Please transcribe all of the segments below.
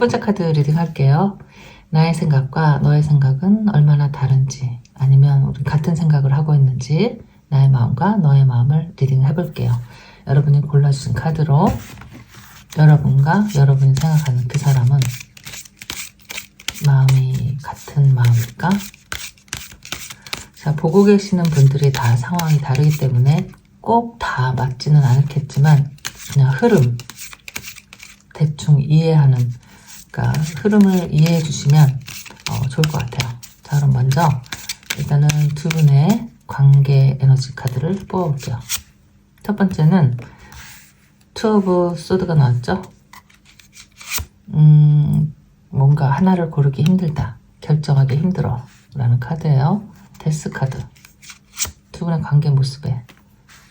번째 카드 리딩 할게요. 나의 생각과 너의 생각은 얼마나 다른지, 아니면 우리 같은 생각을 하고 있는지, 나의 마음과 너의 마음을 리딩 해볼게요. 여러분이 골라주신 카드로 여러분과 여러분이 생각하는 그 사람은 마음이 같은 마음일까? 자, 보고 계시는 분들이 다 상황이 다르기 때문에 꼭 다 맞지는 않겠지만 그냥 흐름, 대충 이해하는, 그러니까 흐름을 이해해 주시면 좋을 것 같아요. 자, 그럼 먼저 일단은 두 분의 관계 에너지 카드를 뽑아볼게요. 첫 번째는 투 오브 소드가 나왔죠? 뭔가 하나를 고르기 힘들다, 결정하기 힘들어 라는 카드예요. 데스 카드, 두 분의 관계 모습에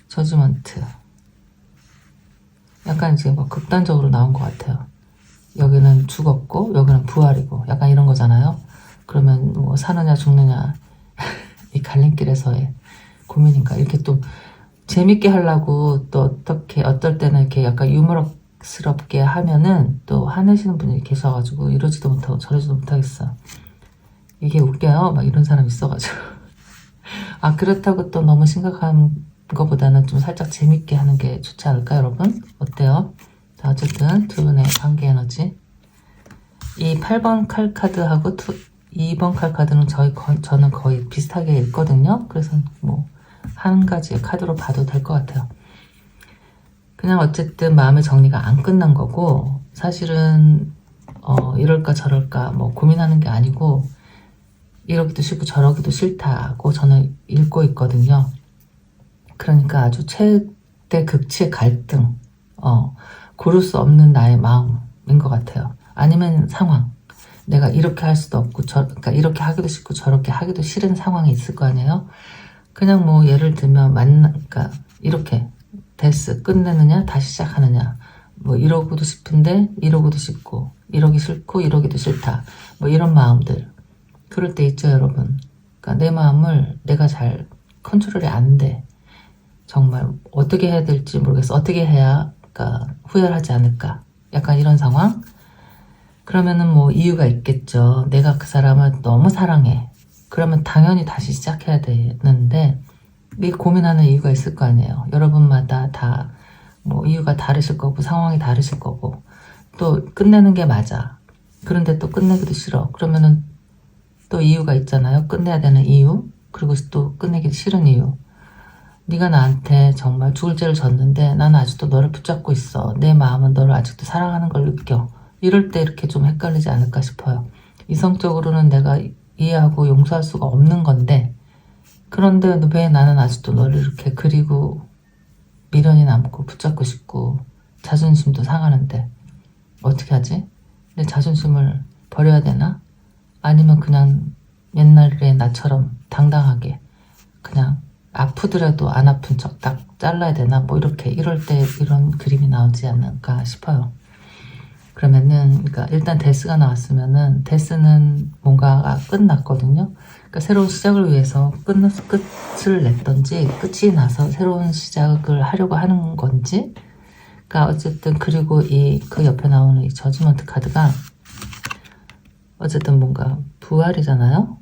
저지먼트, 약간 이제 뭐 극단적으로 나온 것 같아요. 여기는 죽었고 여기는 부활이고 약간 이런 거잖아요. 그러면 뭐 사느냐 죽느냐 이 갈림길에서의 고민인가. 이렇게 또 재밌게 하려고 또 어떻게 어떨 때는 이렇게 약간 유머럽스럽게 하면은 또 화내시는 분이 계셔가지고 이러지도 못하고 저러지도 못하겠어. 이게 웃겨요. 막 이런 사람 있어가지고. 아, 그렇다고 또 너무 심각한 거보다는 좀 살짝 재밌게 하는 게 좋지 않을까, 여러분? 어때요? 자, 어쨌든 두 분의 관계 에너지. 이 8번 칼 카드하고 2번 칼 카드는 저는 거의 비슷하게 읽거든요. 그래서 뭐 한 가지의 카드로 봐도 될 것 같아요. 그냥 어쨌든 마음의 정리가 안 끝난 거고, 사실은 이럴까 저럴까 뭐 고민하는 게 아니고 이러기도 싫고 저러기도 싫다고 저는 읽고 있거든요. 그러니까 아주 최대 극치의 갈등, 고를 수 없는 나의 마음인 것 같아요. 아니면 상황, 내가 이렇게 할 수도 없고 그러니까 이렇게 하기도 싫고 저렇게 하기도 싫은 상황이 있을 거 아니에요. 그냥 뭐 예를 들면 그러니까 이렇게 데스 끝내느냐 다시 시작하느냐, 뭐 이러고도 싶은데 이러고도 싶고 이러기 싫고 이러기도 싫다, 뭐 이런 마음들. 그럴 때 있죠, 여러분. 그러니까 내 마음을 내가 잘 컨트롤이 안 돼. 정말 어떻게 해야 될지 모르겠어. 어떻게 해야 그러니까 후회를 하지 않을까, 약간 이런 상황. 그러면은 뭐 이유가 있겠죠. 내가 그 사람을 너무 사랑해. 그러면 당연히 다시 시작해야 되는데 이 고민하는 이유가 있을 거 아니에요. 여러분마다 다 뭐 이유가 다르실 거고 상황이 다르실 거고, 또 끝내는 게 맞아. 그런데 또 끝내기도 싫어. 그러면은 또 이유가 있잖아요. 끝내야 되는 이유, 그리고 또 끝내기 싫은 이유. 네가 나한테 정말 죽을 죄를 졌는데 나는 아직도 너를 붙잡고 있어. 내 마음은 너를 아직도 사랑하는 걸 느껴. 이럴 때 이렇게 좀 헷갈리지 않을까 싶어요. 이성적으로는 내가 이해하고 용서할 수가 없는 건데, 그런데 왜 나는 아직도 너를 이렇게 그리고 미련이 남고 붙잡고 싶고 자존심도 상하는데 어떻게 하지? 내 자존심을 버려야 되나? 아니면 그냥 옛날의 나처럼 당당하게 그냥 아프더라도 안 아픈 척 딱 잘라야 되나? 뭐 이렇게 이럴 때 이런 그림이 나오지 않을까 싶어요. 그러면은 그러니까 일단 데스가 나왔으면은 데스는 뭔가가 끝났거든요. 그러니까 새로운 시작을 위해서 끝을 냈던지 끝이 나서 새로운 시작을 하려고 하는 건지. 그러니까 어쨌든 그리고 그 옆에 나오는 이 저지먼트 카드가 어쨌든 뭔가 부활이잖아요.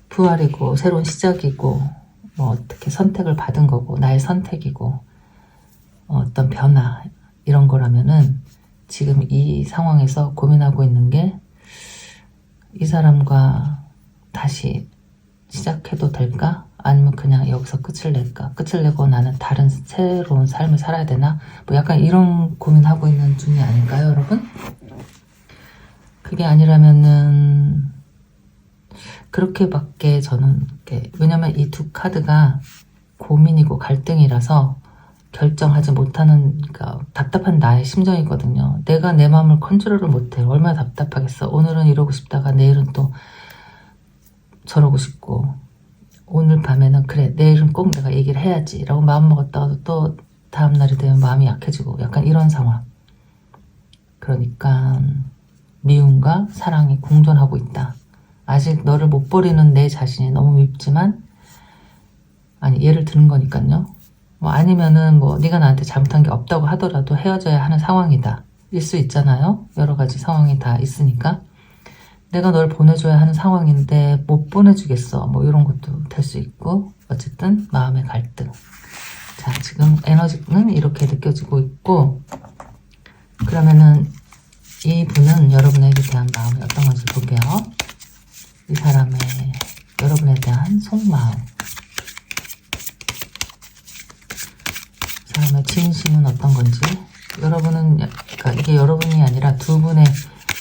부활이고 새로운 시작이고 뭐 어떻게 선택을 받은 거고 나의 선택이고 어떤 변화 이런 거라면은 지금 이 상황에서 고민하고 있는 게 이 사람과 다시 시작해도 될까? 아니면 그냥 여기서 끝을 낼까? 끝을 내고 나는 다른 새로운 삶을 살아야 되나? 뭐 약간 이런 고민하고 있는 중이 아닐까요, 여러분? 그게 아니라면은 그렇게밖에 저는 왜냐면 이 두 카드가 고민이고 갈등이라서 결정하지 못하는, 그러니까 답답한 나의 심정이거든요. 내가 내 마음을 컨트롤을 못해. 얼마나 답답하겠어. 오늘은 이러고 싶다가 내일은 또 저러고 싶고, 오늘 밤에는 그래 내일은 꼭 내가 얘기를 해야지 라고 마음먹었다가 또 다음날이 되면 마음이 약해지고 약간 이런 상황. 그러니까 미움과 사랑이 공존하고 있다. 아직 너를 못 버리는 내 자신이 너무 밉지만, 아니 예를 드는 거니까요. 뭐 아니면은 뭐 네가 나한테 잘못한 게 없다고 하더라도 헤어져야 하는 상황이다 일 수 있잖아요. 여러 가지 상황이 다 있으니까. 내가 널 보내줘야 하는 상황인데 못 보내주겠어. 뭐 이런 것도 될 수 있고, 어쨌든 마음의 갈등. 자, 지금 에너지는 이렇게 느껴지고 있고, 그러면은 이분은 여러분에게 대한 마음이 어떤 건지 볼게요. 이 사람의 여러분에 대한 속마음, 이 사람의 진심은 어떤 건지, 여러분은, 그러니까 이게 여러분이 아니라 두 분의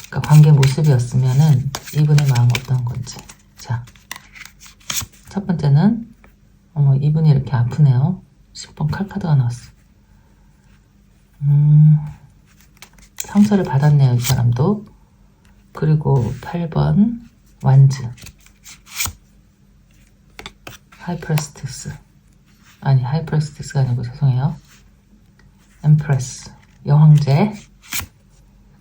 그러니까 관계 모습이었으면은 이분의 마음 어떤 건지. 자, 첫 번째는 이분이 이렇게 아프네요. 10번 칼카드가 나왔어. 상처를 받았네요, 이 사람도. 그리고 8번 완즈, 하이프레스티스, 아니 하이프레스티스가 아니고 죄송해요. 엠프레스, 여왕제.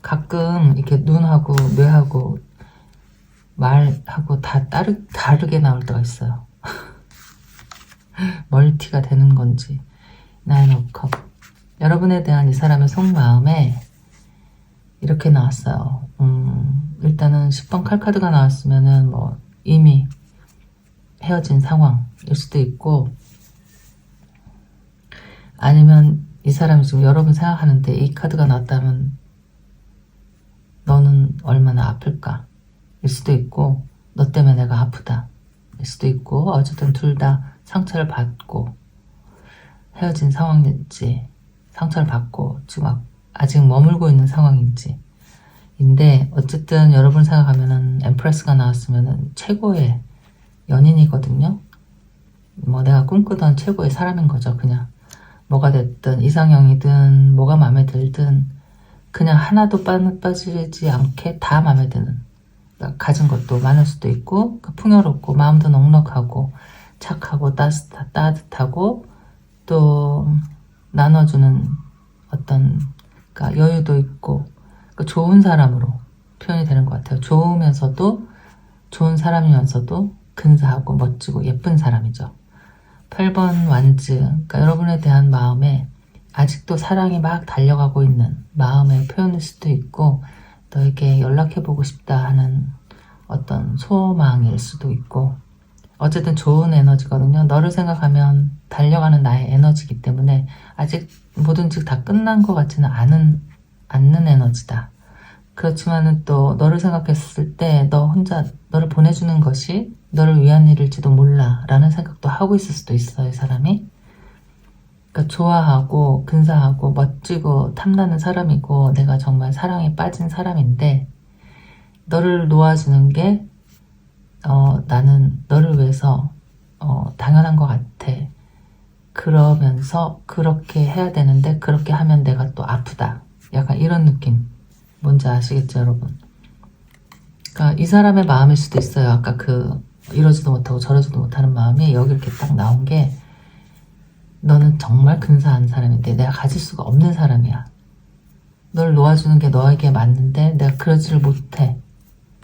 가끔 이렇게 눈하고 뇌하고 말하고 다 다르게 나올 때가 있어요. 멀티가 되는 건지. 나인 오브 컵. 여러분에 대한 이 사람의 속마음에 이렇게 나왔어요. 일단은 10번 칼카드가 나왔으면은 뭐 이미 헤어진 상황일 수도 있고, 아니면 이 사람이 지금 여러분 생각하는데 이 카드가 나왔다면 너는 얼마나 아플까 일 수도 있고, 너 때문에 내가 아프다 일 수도 있고, 어쨌든 둘 다 상처를 받고 헤어진 상황인지, 상처를 받고 지금 아직 머물고 있는 상황인지 인데, 어쨌든 여러분 생각하면은 엠프레스가 나왔으면은 최고의 연인이거든요. 뭐 내가 꿈꾸던 최고의 사람인 거죠. 그냥 뭐가 됐든 이상형이든 뭐가 마음에 들든 그냥 하나도 빠지지 않게 다 마음에 드는, 그러니까 가진 것도 많을 수도 있고, 풍요롭고 마음도 넉넉하고 착하고 따뜻하고 또 나눠주는 어떤, 그러니까 여유도 있고, 그러니까 좋은 사람으로 표현이 되는 것 같아요. 좋으면서도, 좋은 사람이면서도 근사하고 멋지고 예쁜 사람이죠. 8번 완즈, 그러니까 여러분에 대한 마음에 아직도 사랑이 막 달려가고 있는 마음의 표현일 수도 있고, 너에게 연락해보고 싶다 하는 어떤 소망일 수도 있고, 어쨌든 좋은 에너지거든요. 너를 생각하면 달려가는 나의 에너지이기 때문에 아직 뭐든지 다 끝난 것 같지는 않는 에너지다. 그렇지만은 또 너를 생각했을 때 너 혼자 너를 보내주는 것이 너를 위한 일일지도 몰라 라는 생각도 하고 있을 수도 있어요, 이 사람이. 그러니까 좋아하고 근사하고 멋지고 탐나는 사람이고 내가 정말 사랑에 빠진 사람인데, 너를 놓아주는 게 나는 너를 위해서 당연한 것 같아. 그러면서 그렇게 해야 되는데 그렇게 하면 내가 또 아프다. 약간 이런 느낌. 뭔지 아시겠죠, 여러분? 그러니까 이 사람의 마음일 수도 있어요. 아까 그 이러지도 못하고 저러지도 못하는 마음이 여기 이렇게 딱 나온 게, 너는 정말 근사한 사람인데 내가 가질 수가 없는 사람이야. 널 놓아주는 게 너에게 맞는데 내가 그러지를 못해.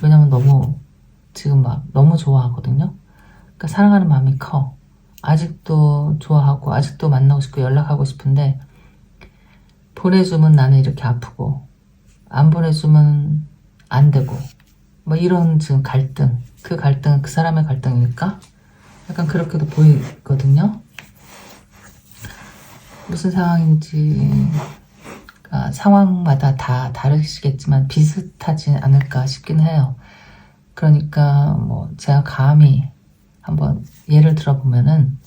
왜냐면 너무 지금 막 너무 좋아하거든요. 그러니까 사랑하는 마음이 커. 아직도 좋아하고 아직도 만나고 싶고 연락하고 싶은데, 보내주면 나는 이렇게 아프고 안 보내주면 안 되고, 뭐 이런 지금 갈등, 그 갈등은 그 사람의 갈등일까? 약간 그렇게도 보이거든요. 무슨 상황인지, 그러니까 상황마다 다 다르시겠지만 비슷하지 않을까 싶긴 해요. 그러니까 뭐 제가 감히 한번 예를 들어보면은,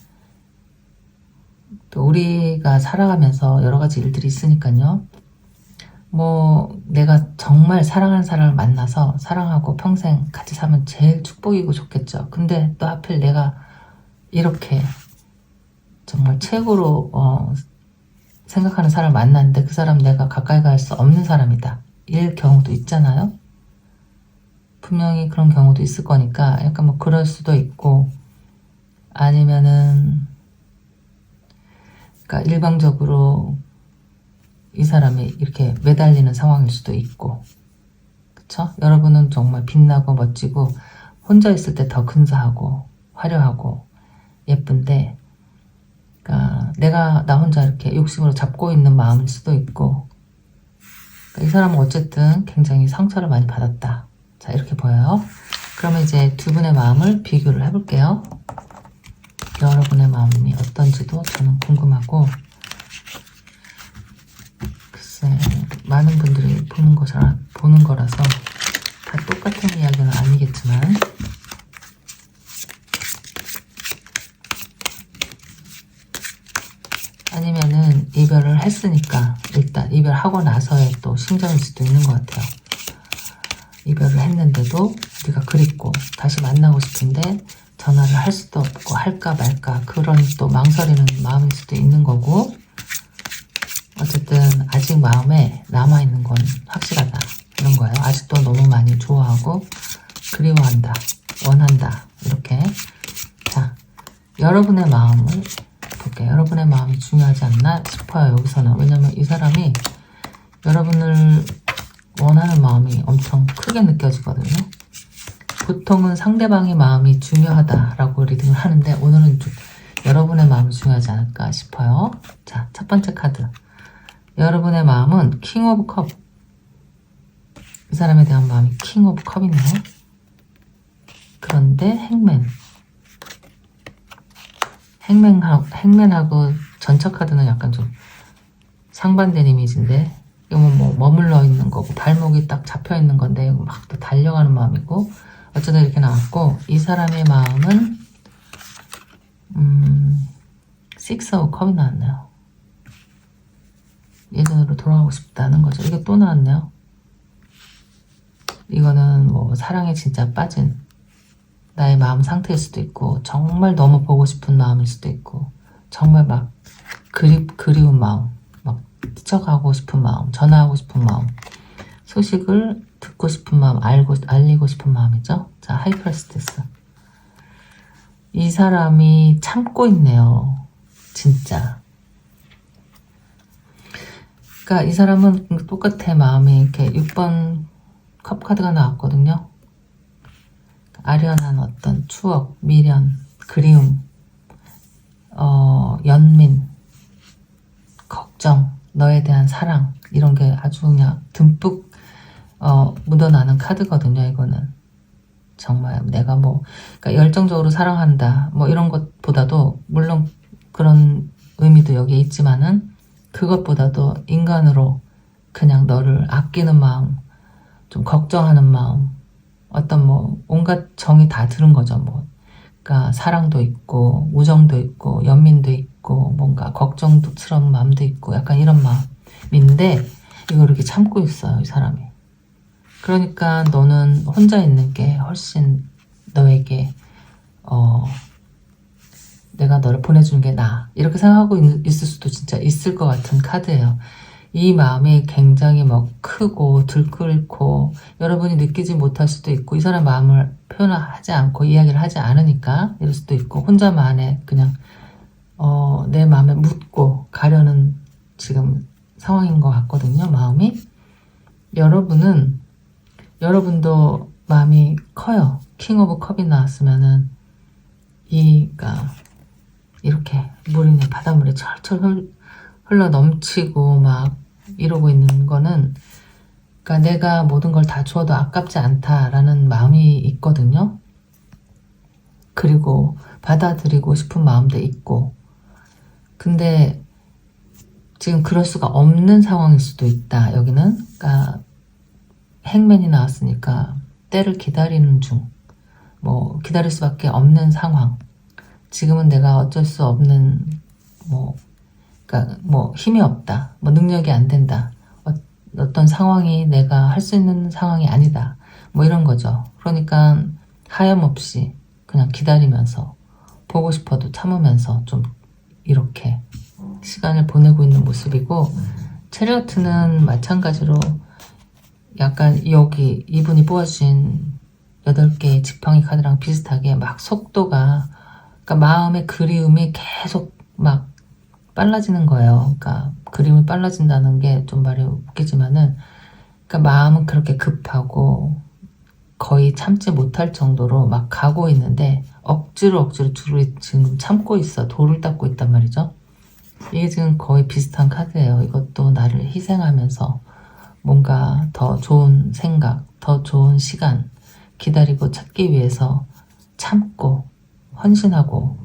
또 우리가 살아가면서 여러 가지 일들이 있으니까요. 뭐 내가 정말 사랑하는 사람을 만나서 사랑하고 평생 같이 살면 제일 축복이고 좋겠죠. 근데 또 하필 내가 이렇게 정말 최고로 생각하는 사람을 만났는데 그 사람 내가 가까이 갈 수 없는 사람이다, 일 경우도 있잖아요. 분명히 그런 경우도 있을 거니까 약간 뭐 그럴 수도 있고, 아니면은 그러니까 일방적으로 이 사람이 이렇게 매달리는 상황일 수도 있고, 그쵸? 여러분은 정말 빛나고 멋지고 혼자 있을 때 더 근사하고 화려하고 예쁜데, 그러니까 내가 나 혼자 이렇게 욕심으로 잡고 있는 마음일 수도 있고, 그러니까 이 사람은 어쨌든 굉장히 상처를 많이 받았다. 자, 이렇게 보여요. 그러면 이제 두 분의 마음을 비교를 해볼게요. 여러분의 마음이 어떤지도 저는 궁금하고, 글쎄 많은 분들이 보는 거라서 다 똑같은 이야기는 아니겠지만, 아니면은 이별을 했으니까 일단 이별하고 나서의 또 심정일 수도 있는 것 같아요. 이별을 했는데도 네가 그립고 다시 만나고 싶은데 전화를 할 수도 없고 할까 말까 그런 또 망설이는 마음일 수도 있는 거고, 어쨌든 아직 마음에 남아있는 건 확실하다 이런 거예요. 아직도 너무 많이 좋아하고 그리워한다, 원한다, 이렇게. 자, 여러분의 마음을 볼게요. 여러분의 마음이 중요하지 않나 싶어요, 여기서는. 왜냐면 이 사람이 여러분을 원하는 마음이 엄청 크게 느껴지거든요. 보통은 상대방의 마음이 중요하다라고 리딩을 하는데, 오늘은 좀 여러분의 마음이 중요하지 않을까 싶어요. 자, 첫 번째 카드. 여러분의 마음은 킹 오브 컵. 이 사람에 대한 마음이 킹 오브 컵이네요. 그런데 행맨하고 전처 카드는 약간 좀 상반된 이미지인데, 이건 뭐 머물러 있는 거고 발목이 딱 잡혀 있는 건데 막 또 달려가는 마음이고, 어쩌다 이렇게 나왔고, 이 사람의 마음은 식스 오브 컵이 나왔네요. 예전으로 돌아가고 싶다는 거죠. 이게 또 나왔네요. 이거는 뭐 사랑에 진짜 빠진 나의 마음 상태일 수도 있고, 정말 너무 보고 싶은 마음일 수도 있고, 정말 막 그리운 마음, 막 뛰쳐가고 싶은 마음, 전화하고 싶은 마음, 소식을 듣고 싶은 마음, 알리고 싶은 마음이죠. 자, 하이퍼스테스. 이 사람이 참고 있네요. 진짜. 그러니까 이 사람은 똑같아. 마음이 이렇게 6번 컵 카드가 나왔거든요. 아련한 어떤 추억, 미련, 그리움, 연민, 걱정, 너에 대한 사랑, 이런 게 아주 그냥 듬뿍 묻어나는 카드거든요. 이거는 정말 내가 뭐 그러니까 열정적으로 사랑한다 뭐 이런 것보다도, 물론 그런 의미도 여기에 있지만은, 그것보다도 인간으로 그냥 너를 아끼는 마음, 좀 걱정하는 마음, 어떤 뭐 온갖 정이 다 들은 거죠. 뭐 그러니까 사랑도 있고 우정도 있고 연민도 있고 뭔가 걱정스러운 마음도 있고, 약간 이런 마음인데 이걸 이렇게 참고 있어요, 이 사람이. 그러니까 너는 혼자 있는 게 훨씬 너에게 내가 너를 보내주는 게 나아, 이렇게 생각하고 있을 수도 진짜 있을 것 같은 카드예요. 이 마음이 굉장히 뭐 크고 들끓고 여러분이 느끼지 못할 수도 있고, 이 사람 마음을 표현하지 않고 이야기를 하지 않으니까 이럴 수도 있고, 혼자만의 그냥 내 마음에 묻고 가려는 지금 상황인 것 같거든요. 마음이. 여러분도 마음이 커요. 킹 오브 컵이 나왔으면은 그러니까 이렇게 바닷물이 철철 흘러 넘치고 막 이러고 있는 거는, 그러니까 내가 모든 걸 다 주어도 아깝지 않다라는 마음이 있거든요. 그리고 받아들이고 싶은 마음도 있고, 근데 지금 그럴 수가 없는 상황일 수도 있다. 여기는 그러니까 행맨이 나왔으니까 때를 기다리는 중, 뭐 기다릴 수밖에 없는 상황, 지금은 내가 어쩔 수 없는 그러니까 뭐 힘이 없다, 뭐 능력이 안 된다, 어떤 상황이 내가 할 수 있는 상황이 아니다, 뭐 이런 거죠. 그러니까 하염없이 그냥 기다리면서, 보고 싶어도 참으면서 좀 이렇게 시간을 보내고 있는 모습이고, 체리어트는 마찬가지로 약간 여기 이분이 뽑아주신 8개의 지팡이 카드랑 비슷하게 막 속도가, 그러니까 마음의 그리움이 계속 막 빨라지는 거예요. 그러니까 그림이 빨라진다는 게 좀 말이 웃기지만은, 그러니까 마음은 그렇게 급하고 거의 참지 못할 정도로 막 가고 있는데 억지로 둘이 지금 참고 있어. 돌을 닦고 있단 말이죠. 이게 지금 거의 비슷한 카드예요. 이것도 나를 희생하면서 뭔가 더 좋은 생각, 더 좋은 시간 기다리고 찾기 위해서 참고 헌신하고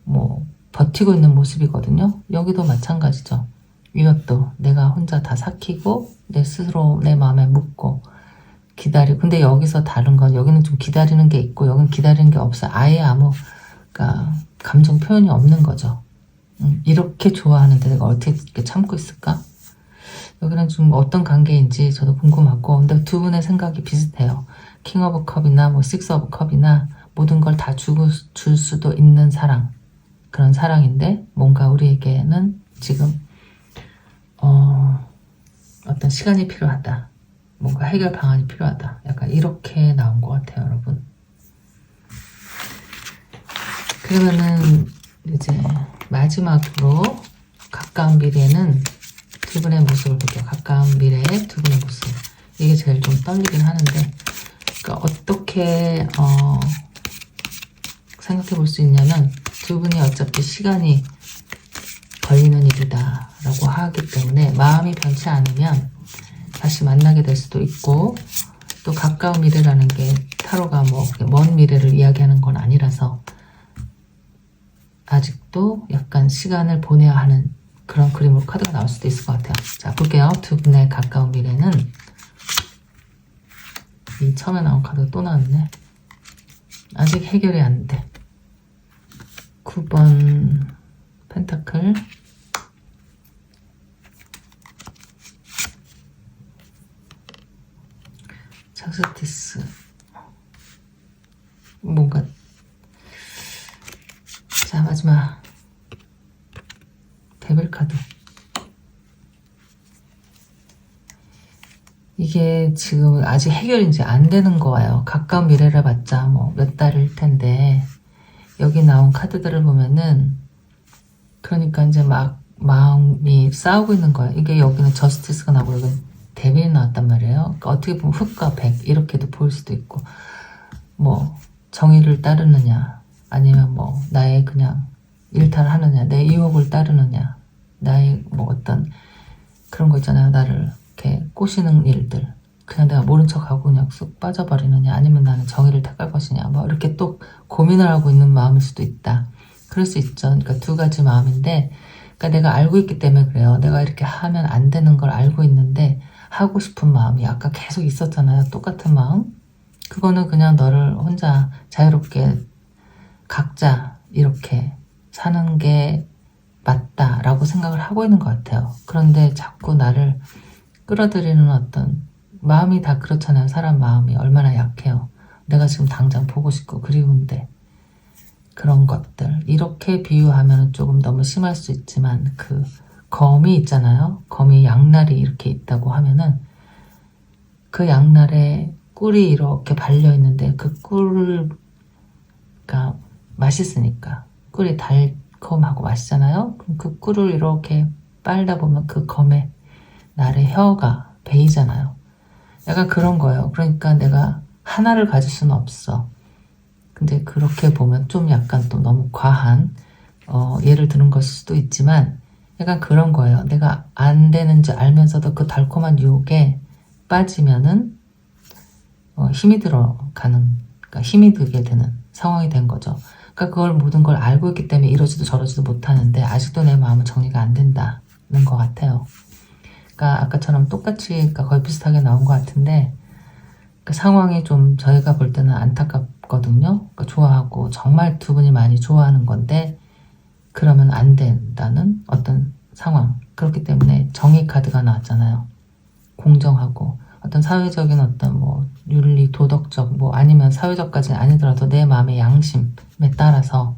뭐 버티고 있는 모습이거든요. 여기도 마찬가지죠. 이것도 내가 혼자 다 삭히고 내 스스로 내 마음에 묻고 기다리고, 근데 여기서 다른 건 여기는 좀 기다리는 게 있고 여기는 기다리는 게 없어요. 아예 아무 그러니까 감정 표현이 없는 거죠. 이렇게 좋아하는데 내가 어떻게 이렇게 참고 있을까? 여기는 좀 어떤 관계인지 저도 궁금하고, 근데 두 분의 생각이 비슷해요. 킹 오브 컵이나 뭐 식스 오브 컵이나 모든 걸 다 줄 수도 있는 사랑, 그런 사랑인데 뭔가 우리에게는 지금 어떤 시간이 필요하다, 뭔가 해결 방안이 필요하다, 약간 이렇게 나온 것 같아요, 여러분. 그러면은 이제 마지막으로 가까운 미래는 두 분의 모습을 볼게요. 가까운 미래의 두 분의 모습. 이게 제일 좀 떨리긴 하는데, 그러니까 어떻게 생각해 볼 수 있냐면, 두 분이 어차피 시간이 걸리는 일이다 라고 하기 때문에 마음이 변치 않으면 다시 만나게 될 수도 있고, 또 가까운 미래라는 게 타로가 뭐 먼 미래를 이야기하는 건 아니라서 아직도 약간 시간을 보내야 하는 그런 그림으로 카드가 나올 수도 있을 것 같아요. 자, 볼게요. 두 분의 가까운 미래는, 이 처음에 나온 카드가 또 나왔네. 아직 해결이 안 돼. 9번 펜타클, 착스티스, 뭔가, 자, 마지막 데빌 카드. 이게 지금 아직 해결이 이제 안 되는 거예요. 가까운 미래를 봤자 뭐 몇 달일 텐데, 여기 나온 카드들을 보면은 그러니까 이제 막 마음이 싸우고 있는 거예요. 이게 여기는 저스티스가 나오고 여기는 데빌이 나왔단 말이에요. 그러니까 어떻게 보면 흑과 백 이렇게도 보일 수도 있고, 뭐 정의를 따르느냐 아니면 뭐 나의 그냥 일탈하느냐, 내 유혹을 따르느냐, 나의 뭐 어떤 그런 거 있잖아요. 나를 이렇게 꼬시는 일들, 그냥 내가 모른 척하고 그냥 쑥 빠져버리느냐, 아니면 나는 정의를 택할 것이냐, 뭐 이렇게 또 고민을 하고 있는 마음일 수도 있다. 그럴 수 있죠. 그러니까 두 가지 마음인데, 그러니까 내가 알고 있기 때문에 그래요. 내가 이렇게 하면 안 되는 걸 알고 있는데 하고 싶은 마음이 아까 계속 있었잖아요. 똑같은 마음. 그거는 그냥 너를 혼자 자유롭게 각자 이렇게 사는 게 맞다라고 생각을 하고 있는 것 같아요. 그런데 자꾸 나를 끌어들이는 어떤 마음이 다 그렇잖아요. 사람 마음이 얼마나 약해요. 내가 지금 당장 보고 싶고 그리운데, 그런 것들 이렇게 비유하면 조금 너무 심할 수 있지만, 그 검이 있잖아요. 검이 양날이 이렇게 있다고 하면은 그 양날에 꿀이 이렇게 발려 있는데, 그 꿀가 맛있으니까, 꿀이 달콤하고 맛있잖아요. 그럼 그 꿀을 이렇게 빨다 보면 그 검에 날의 혀가 베이잖아요. 약간 그런 거예요. 그러니까 내가 하나를 가질 수는 없어. 근데 그렇게 보면 좀 약간 또 너무 과한 예를 드는 것일 수도 있지만, 약간 그런 거예요. 내가 안 되는지 알면서도 그 달콤한 유혹에 빠지면은 힘이 들어가는, 그러니까 힘이 들게 되는 상황이 된 거죠. 그러니까 그걸 모든 걸 알고 있기 때문에 이러지도 저러지도 못하는데 아직도 내 마음은 정리가 안 된다는 것 같아요. 그러니까 아까처럼 똑같이, 그러니까 거의 비슷하게 나온 것 같은데, 그 상황이 좀 저희가 볼 때는 안타깝거든요. 그러니까 좋아하고 정말 두 분이 많이 좋아하는 건데 그러면 안 된다는 어떤 상황. 그렇기 때문에 정의 카드가 나왔잖아요. 공정하고 어떤 사회적인 어떤 뭐 윤리, 도덕적 뭐 아니면 사회적까지는 아니더라도 내 마음의 양심에 따라서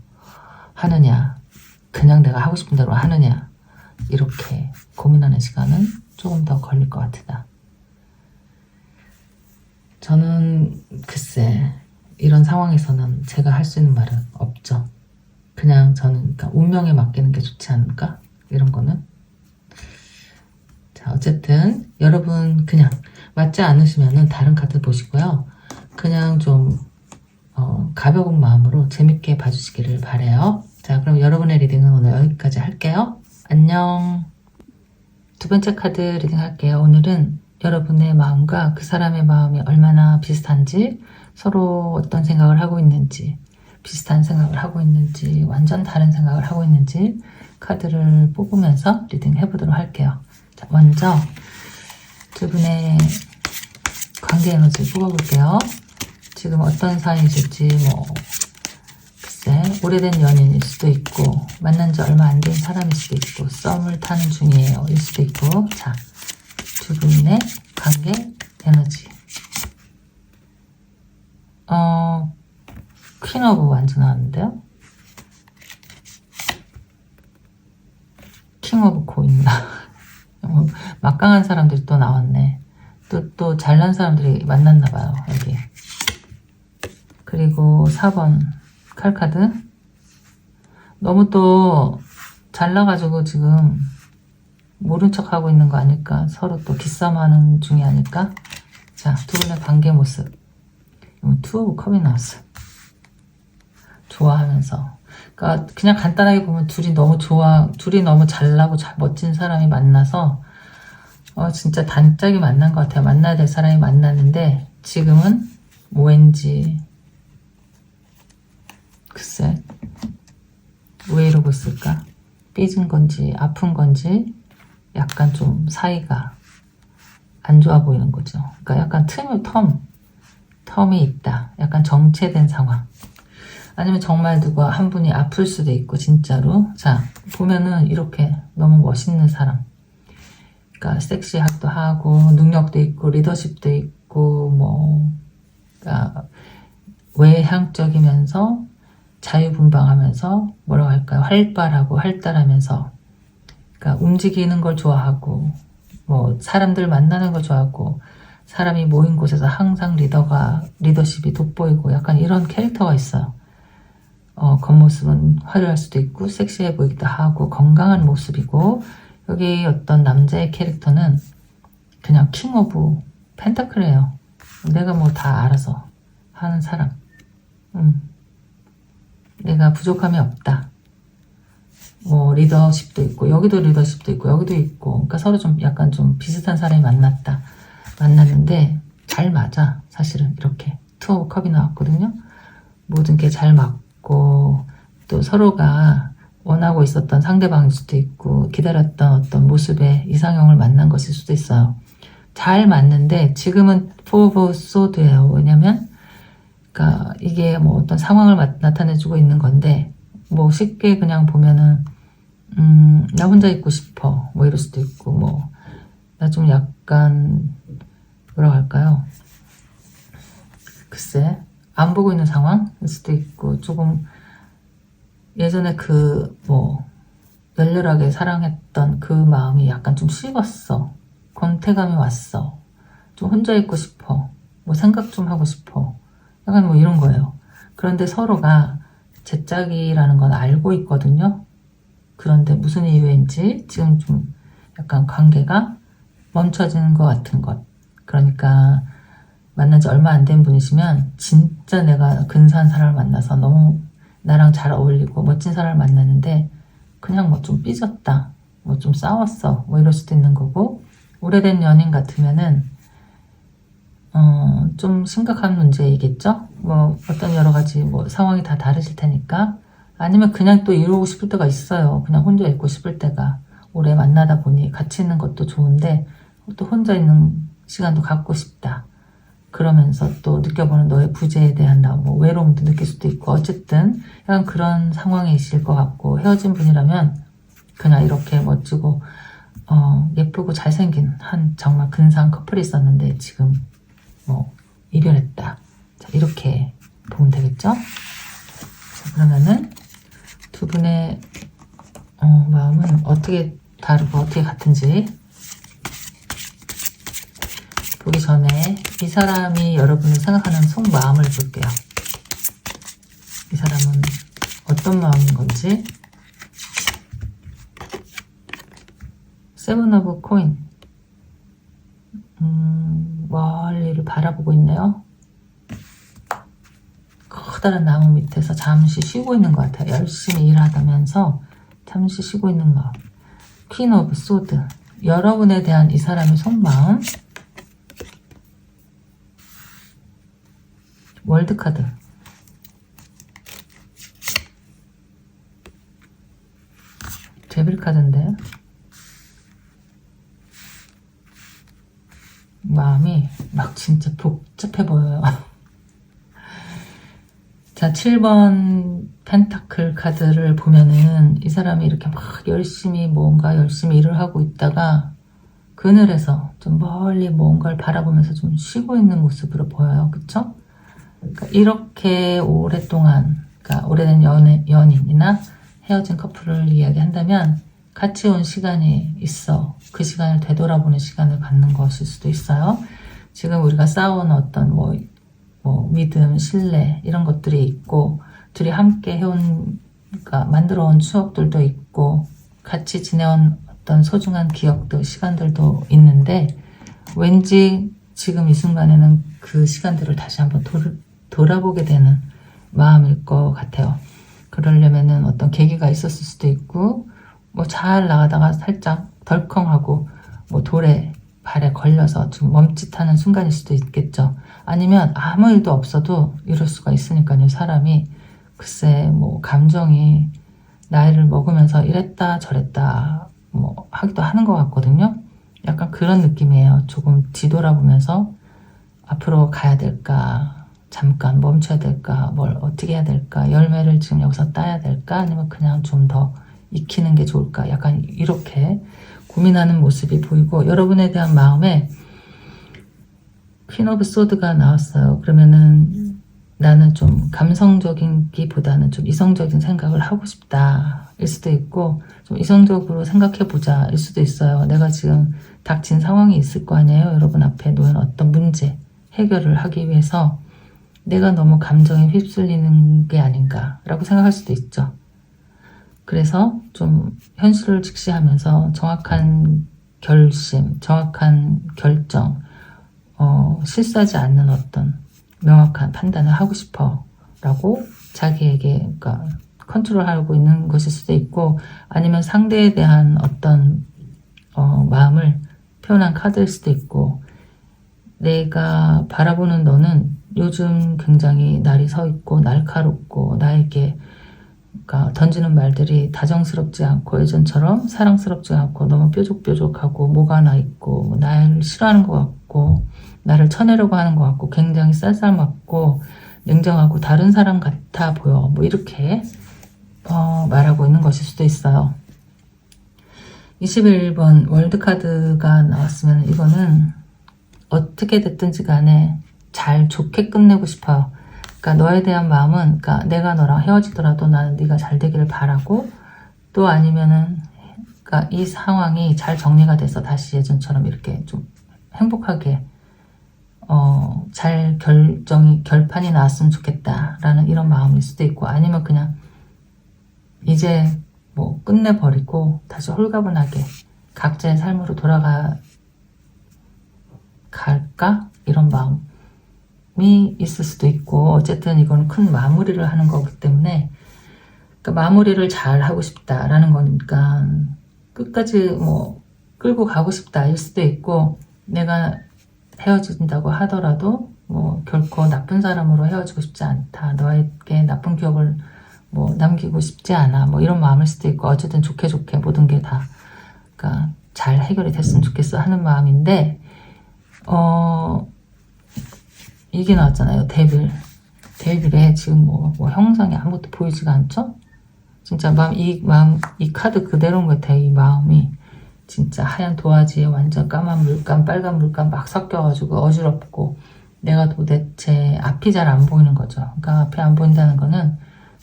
하느냐, 그냥 내가 하고 싶은 대로 하느냐, 이렇게 고민하는 시간은 조금 더 걸릴 것 같다. 저는 글쎄, 이런 상황에서는 제가 할 수 있는 말은 없죠. 그냥 저는 그러니까 운명에 맡기는 게 좋지 않을까? 이런 거는. 자, 어쨌든 여러분 그냥 맞지 않으시면은 다른 카드 보시고요. 그냥 좀 가벼운 마음으로 재밌게 봐주시기를 바래요. 자, 그럼 여러분의 리딩은 오늘 여기까지 할게요. 안녕. 두 번째 카드 리딩 할게요. 오늘은 여러분의 마음과 그 사람의 마음이 얼마나 비슷한지, 서로 어떤 생각을 하고 있는지, 비슷한 생각을 하고 있는지, 완전 다른 생각을 하고 있는지 카드를 뽑으면서 리딩 해보도록 할게요. 자, 먼저 두 분의 관계 에너지 뽑아볼게요. 지금 어떤 사이이실지, 글쎄, 오래된 연인일 수도 있고, 만난 지 얼마 안 된 사람일 수도 있고, 썸을 타는 중이에요 일 수도 있고. 자, 두 분의 관계 에너지. 퀸 오브 완즈 나왔는데요. 킹 오브 코인. 막강한 사람들이 또 나왔네. 또 잘난 사람들이 만났나봐요, 여기. 그리고 4번 칼카드. 너무 또 잘나가지고 지금 모른 척 하고 있는 거 아닐까? 서로 또 기싸움하는 중이 아닐까? 자, 두 분의 관계 모습. 투 오브 컵이 나왔어. 좋아하면서. 그러니까 그냥 간단하게 보면 둘이 너무 잘나고 멋진 사람이 만나서 진짜 단짝이 만난 것 같아요. 만나야 될 사람이 만났는데 지금은 왠지 글쎄 왜 이러고 있을까? 삐진 건지 아픈 건지 약간 좀 사이가 안 좋아 보이는 거죠. 그러니까 약간 텀이 있다. 약간 정체된 상황. 아니면 정말 누가 한 분이 아플 수도 있고 진짜로. 자, 보면은 이렇게 너무 멋있는 사람. 그러니까 섹시하기도 하고 능력도 있고 리더십도 있고 그러니까 외향적이면서 자유분방하면서 뭐라고 할까요? 활발하고 활달하면서 그러니까 움직이는 걸 좋아하고 사람들 만나는 걸 좋아하고 사람이 모인 곳에서 항상 리더십이 돋보이고 약간 이런 캐릭터가 있어요. 겉모습은 화려할 수도 있고 섹시해 보이기도 하고 건강한 모습이고 여기 어떤 남자의 캐릭터는 그냥 킹 오브 펜타클이에요. 내가 다 알아서 하는 사람. 내가 부족함이 없다. 리더십도 있고 여기도 리더십도 있고 여기도 있고 그러니까 서로 좀 약간 좀 비슷한 사람이 만났는데 잘 맞아. 사실은 이렇게 투 오브 컵이 나왔거든요. 모든 게 잘 맞고 또 서로가 원하고 있었던 상대방일 수도 있고 기다렸던 어떤 모습의 이상형을 만난 것일 수도 있어요. 잘 맞는데 지금은 포 오브 소드예요. 왜냐면 그러니까 이게 어떤 상황을 나타내주고 있는 건데 쉽게 그냥 보면은 나 혼자 있고 싶어 이럴 수도 있고 나 좀 약간 뭐라고 할까요? 글쎄 안 보고 있는 상황일 수도 있고 조금 예전에 열렬하게 사랑했던 그 마음이 약간 좀 식었어. 권태감이 왔어. 좀 혼자 있고 싶어. 생각 좀 하고 싶어. 약간 이런 거예요. 그런데 서로가 제 짝이라는 건 알고 있거든요. 그런데 무슨 이유인지 지금 좀 약간 관계가 멈춰지는 것 같은 것. 그러니까 만난 지 얼마 안 된 분이시면 진짜 내가 근사한 사람을 만나서 너무 나랑 잘 어울리고 멋진 사람을 만났는데 그냥 좀 삐졌다. 좀 싸웠어. 이럴 수도 있는 거고 오래된 연인 같으면은 좀 심각한 문제이겠죠? 어떤 여러 가지 상황이 다 다르실 테니까 아니면 그냥 또 이러고 싶을 때가 있어요. 그냥 혼자 있고 싶을 때가 오래 만나다 보니 같이 있는 것도 좋은데 또 혼자 있는 시간도 갖고 싶다. 그러면서 또 느껴보는 너의 부재에 대한 외로움도 느낄 수도 있고 어쨌든 약간 그런 상황이실 것 같고 헤어진 분이라면 그냥 이렇게 멋지고 예쁘고 잘생긴 한 정말 근사한 커플이 있었는데 지금 이별했다. 자, 이렇게 보면 되겠죠? 자, 그러면은 두 분의 마음은 어떻게 다르고 어떻게 같은지 보기 전에 이 사람이 여러분을 생각하는 속마음을 볼게요. 이 사람은 어떤 마음인 건지. 세븐 오브 코인. 멀리를 바라보고 있네요. 커다란 나무 밑에서 잠시 쉬고 있는 것 같아요. 열심히 일하다면서 잠시 쉬고 있는 것. 퀸 오브 소드. 여러분에 대한 이 사람의 속마음. 월드카드. 데빌 카드인데 마음이 막 진짜 복잡해 보여요. 자, 7번 펜타클 카드를 보면은 이 사람이 이렇게 막 열심히 뭔가 열심히 일을 하고 있다가 그늘에서 좀 멀리 뭔가를 바라보면서 좀 쉬고 있는 모습으로 보여요. 그쵸? 그러니까 이렇게 오랫동안, 그러니까 오래된 연인이나 헤어진 커플을 이야기한다면 같이 온 시간이 있어. 그 시간을 되돌아보는 시간을 갖는 것일 수도 있어요. 지금 우리가 쌓아온 어떤 믿음, 신뢰 이런 것들이 있고 둘이 함께 해온, 그러니까 만들어온 추억들도 있고 같이 지내온 어떤 소중한 기억도 시간들도 있는데 왠지 지금 이 순간에는 그 시간들을 다시 한번 돌아보게 되는 마음일 것 같아요. 그러려면은 어떤 계기가 있었을 수도 있고 잘 나가다가 살짝 덜컹하고 돌에 발에 걸려서 좀 멈칫하는 순간일 수도 있겠죠. 아니면 아무 일도 없어도 이럴 수가 있으니까요. 사람이 글쎄 감정이 나이를 먹으면서 이랬다 저랬다 하기도 하는 것 같거든요. 약간 그런 느낌이에요. 조금 뒤돌아보면서 앞으로 가야 될까, 잠깐 멈춰야 될까, 뭘 어떻게 해야 될까, 열매를 지금 여기서 따야 될까, 아니면 그냥 좀 더 익히는 게 좋을까, 약간 이렇게 고민하는 모습이 보이고 여러분에 대한 마음에 퀸 오브 소드가 나왔어요. 그러면은 나는 좀 감성적인기보다는 좀 이성적인 생각을 하고 싶다 일 수도 있고 좀 이성적으로 생각해보자 일 수도 있어요. 내가 지금 닥친 상황이 있을 거 아니에요. 여러분 앞에 놓인 어떤 문제 해결을 하기 위해서 내가 너무 감정에 휩쓸리는 게 아닌가 라고 생각할 수도 있죠. 그래서 좀 현실을 직시하면서 정확한 결심, 정확한 결정, 실수하지 않는 어떤 명확한 판단을 하고 싶어 라고 자기에게 그러니까 컨트롤하고 있는 것일 수도 있고 아니면 상대에 대한 어떤 마음을 표현한 카드일 수도 있고 내가 바라보는 너는 요즘 굉장히 날이 서 있고 날카롭고 나에게 그러니까 던지는 말들이 다정스럽지 않고 예전처럼 사랑스럽지 않고 너무 뾰족뾰족하고 뭐가 나 있고 나를 싫어하는 것 같고 나를 쳐내려고 하는 것 같고 굉장히 쌀쌀맞고 냉정하고 다른 사람 같아 보여 이렇게 말하고 있는 것일 수도 있어요. 21번 월드카드가 나왔으면 이거는 어떻게 됐든지 간에 잘 좋게 끝내고 싶어요. 그러니까 너에 대한 마음은 그러니까 내가 너랑 헤어지더라도 나는 네가 잘 되기를 바라고 또 아니면은 그러니까 이 상황이 잘 정리가 돼서 다시 예전처럼 이렇게 좀 행복하게 잘 결판이 나왔으면 좋겠다라는 이런 마음일 수도 있고 아니면 그냥 이제 끝내버리고 다시 홀가분하게 각자의 삶으로 갈까? 이런 마음이 있을 수도 있고 어쨌든 이건 큰 마무리를 하는 거기 때문에 그러니까 마무리를 잘 하고 싶다라는 거니까 끝까지 끌고 가고 싶다 일 수도 있고 내가 헤어진다고 하더라도 결코 나쁜 사람으로 헤어지고 싶지 않다. 너에게 나쁜 기억을 남기고 싶지 않아. 이런 마음일 수도 있고 어쨌든 좋게 모든 게 다 그러니까 잘 해결이 됐으면 좋겠어 하는 마음인데 이게 나왔잖아요. 데빌에 지금 형상이 아무것도 보이지가 않죠? 진짜 이 카드 그대로인 것 같아요. 이 마음이 진짜 하얀 도화지에 완전 까만 물감, 빨간 물감 막 섞여가지고 어지럽고 내가 도대체 앞이 잘 안 보이는 거죠. 그러니까 앞이 안 보인다는 거는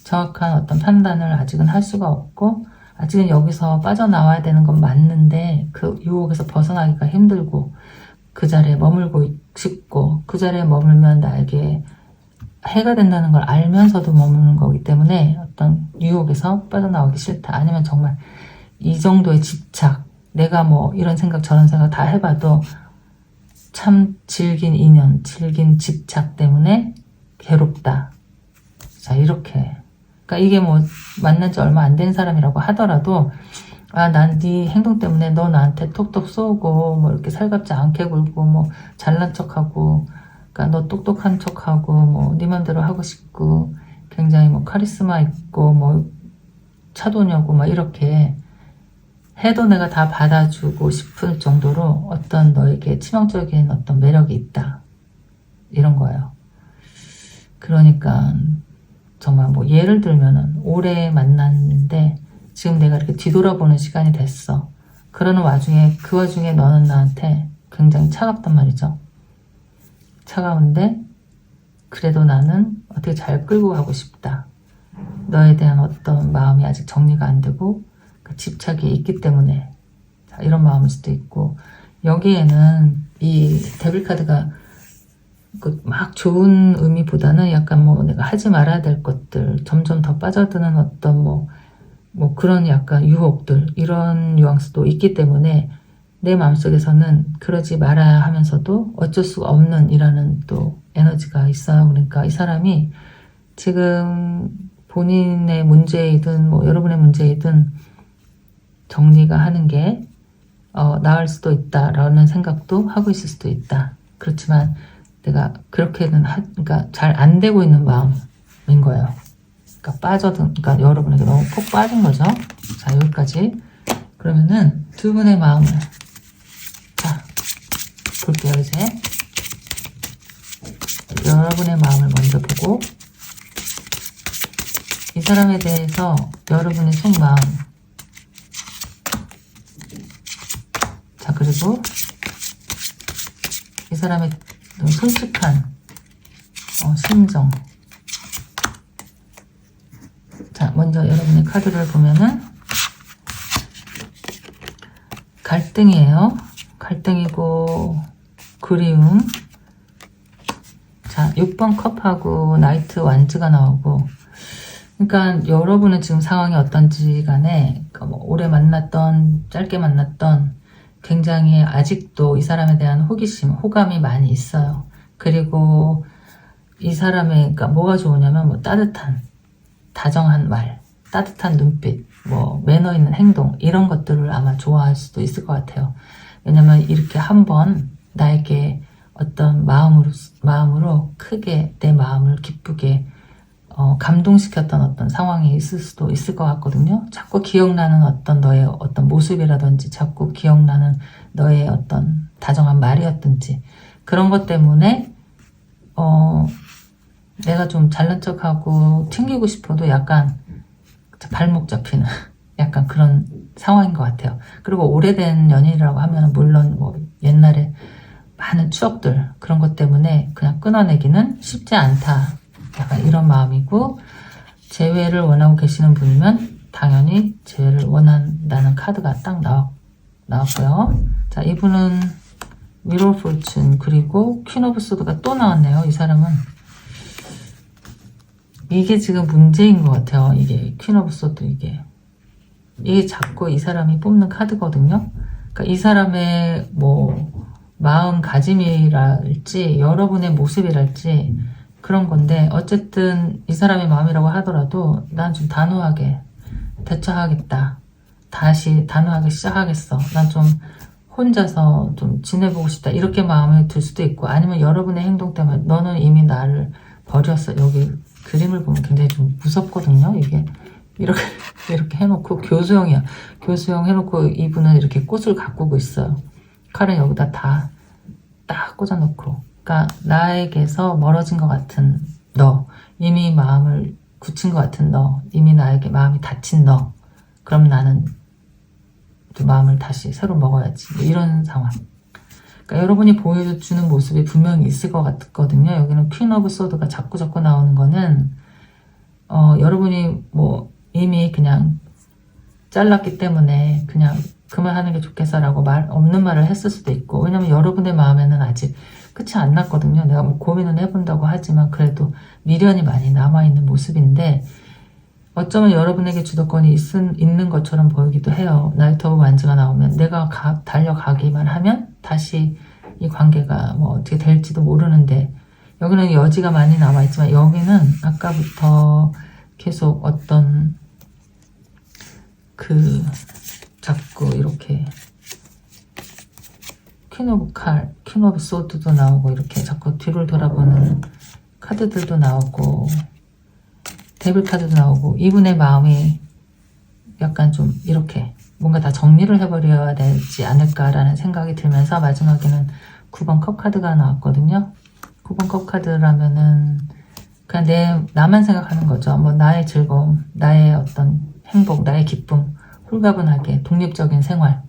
정확한 어떤 판단을 아직은 할 수가 없고 아직은 여기서 빠져나와야 되는 건 맞는데 그 유혹에서 벗어나기가 힘들고 그 자리에 머물고 싶고 그 자리에 머물면 나에게 해가 된다는 걸 알면서도 머무는 거기 때문에 어떤 유혹에서 빠져나오기 싫다. 아니면 정말 이 정도의 집착 내가 이런 생각 저런 생각 다 해봐도 참 질긴 인연, 질긴 집착 때문에 괴롭다. 자 이렇게 그러니까 이게 만난 지 얼마 안 된 사람이라고 하더라도 아, 난 네 행동 때문에 너 나한테 톡톡 쏘고 뭐 이렇게 살갑지 않게 굴고 뭐 잘난 척하고, 그러니까 너 똑똑한 척하고 뭐 네 맘대로 하고 싶고 굉장히 뭐 카리스마 있고 뭐 차도녀고 막 이렇게 해도 내가 다 받아주고 싶을 정도로 어떤 너에게 치명적인 어떤 매력이 있다, 이런 거예요. 그러니까 정말 뭐 예를 들면은 오래 만났는데 지금 내가 이렇게 뒤돌아보는 시간이 됐어. 그러는 와중에 그 와중에 너는 나한테 굉장히 차갑단 말이죠. 차가운데 그래도 나는 어떻게 잘 끌고 가고 싶다. 너에 대한 어떤 마음이 아직 정리가 안 되고 그 집착이 있기 때문에, 자, 이런 마음일 수도 있고, 여기에는 이 데빌 카드가 그 막 좋은 의미보다는 약간 뭐 내가 하지 말아야 될 것들, 점점 더 빠져드는 어떤 뭐 그런 약간 유혹들, 이런 뉘앙스도 있기 때문에 내 마음속에서는 그러지 말아야 하면서도 어쩔 수가 없는 이라는 또 에너지가 있어요. 그러니까 이 사람이 지금 본인의 문제이든 뭐 여러분의 문제이든 정리가 하는 게 나을 수도 있다라는 생각도 하고 있을 수도 있다. 그렇지만 내가 그렇게는 그러니까 잘 안 되고 있는 마음인 거예요. 그러니까 그러니까 여러분에게 너무 푹 빠진 거죠. 자, 여기까지. 그러면은 두 분의 마음을, 자, 볼게요. 이제 여러분의 마음을 먼저 보고, 이 사람에 대해서 여러분의 속마음, 자, 그리고 이 사람의 솔직한 심정. 자, 먼저 여러분의 카드를 보면은 갈등이에요. 갈등이고 그리움. 자, 6번 컵하고 나이트 완즈가 나오고, 그러니까 여러분은 지금 상황이 어떤지 간에 뭐 오래 만났던 짧게 만났던 굉장히 아직도 이 사람에 대한 호기심, 호감이 많이 있어요. 그리고 이 사람의, 그러니까 뭐가 좋으냐면 뭐 따뜻한, 다정한 말, 따뜻한 눈빛, 뭐 매너 있는 행동, 이런 것들을 아마 좋아할 수도 있을 것 같아요. 왜냐면 이렇게 한번 나에게 어떤 마음으로 크게 내 마음을 기쁘게 감동시켰던 어떤 상황이 있을 수도 있을 것 같거든요. 자꾸 기억나는 어떤 너의 어떤 모습이라든지, 자꾸 기억나는 너의 어떤 다정한 말이었든지, 그런 것 때문에 내가 좀 잘난 척하고 튕기고 싶어도 약간 발목 잡히는 약간 그런 상황인 것 같아요. 그리고 오래된 연인이라고 하면 물론 뭐 옛날에 많은 추억들, 그런 것 때문에 그냥 끊어내기는 쉽지 않다, 약간 이런 마음이고, 재회를 원하고 계시는 분이면 당연히 재회를 원한다는 카드가 딱 나왔고요. 자, 이분은 미러 포춘, 그리고 퀸 오브 소드가 또 나왔네요. 이 사람은 이게 지금 문제인 것 같아요. 이게 퀸 오브 소드, 이게 자꾸 이 사람이 뽑는 카드거든요. 그러니까 이 사람의 뭐 마음가짐이랄지 여러분의 모습이랄지 그런 건데, 어쨌든 이 사람의 마음이라고 하더라도 난 좀 단호하게 대처하겠다, 다시 단호하게 시작하겠어, 난 좀 혼자서 좀 지내보고 싶다, 이렇게 마음을 들 수도 있고, 아니면 여러분의 행동 때문에 너는 이미 나를 버렸어. 여기 그림을 보면 굉장히 좀 무섭거든요. 이게 이렇게 해놓고 교수형이야. 교수형 해놓고 이분은 이렇게 꽃을 가꾸고 있어요. 칼은 여기다 다 딱 꽂아놓고, 그러니까 나에게서 멀어진 것 같은 너, 이미 마음을 굳힌 것 같은 너, 이미 나에게 마음이 닫힌 너, 그럼 나는 또 마음을 다시 새로 먹어야지, 뭐 이런 상황. 그러니까 여러분이 보여주는 모습이 분명히 있을 것 같거든요. 여기는 퀸 오브 소드가 자꾸 나오는 거는 여러분이 뭐 이미 그냥 잘랐기 때문에 그냥 그만하는 게 좋겠어라고 없는 말을 했을 수도 있고, 왜냐면 여러분의 마음에는 아직 끝이 안 났거든요. 내가 뭐 고민은 해본다고 하지만 그래도 미련이 많이 남아있는 모습인데, 어쩌면 여러분에게 주도권이 있는 것처럼 보이기도 해요. 나이트 오브 완즈가 나오면 내가 달려가기만 하면 다시 이 관계가 뭐 어떻게 될지도 모르는데, 여기는 여지가 많이 남아있지만 여기는 아까부터 계속 어떤 자꾸 이렇게 퀸 오브 칼, 퀸 오브 소드도 나오고 이렇게 자꾸 뒤를 돌아보는 카드들도 나오고 데빌 카드도 나오고 이분의 마음이 약간 좀 이렇게 뭔가 다 정리를 해버려야 되지 않을까라는 생각이 들면서 마지막에는 9번 컵 카드가 나왔거든요. 9번 컵 카드라면은 그냥 나만 생각하는 거죠. 뭐 나의 즐거움, 나의 어떤 행복, 나의 기쁨, 홀가분하게 독립적인 생활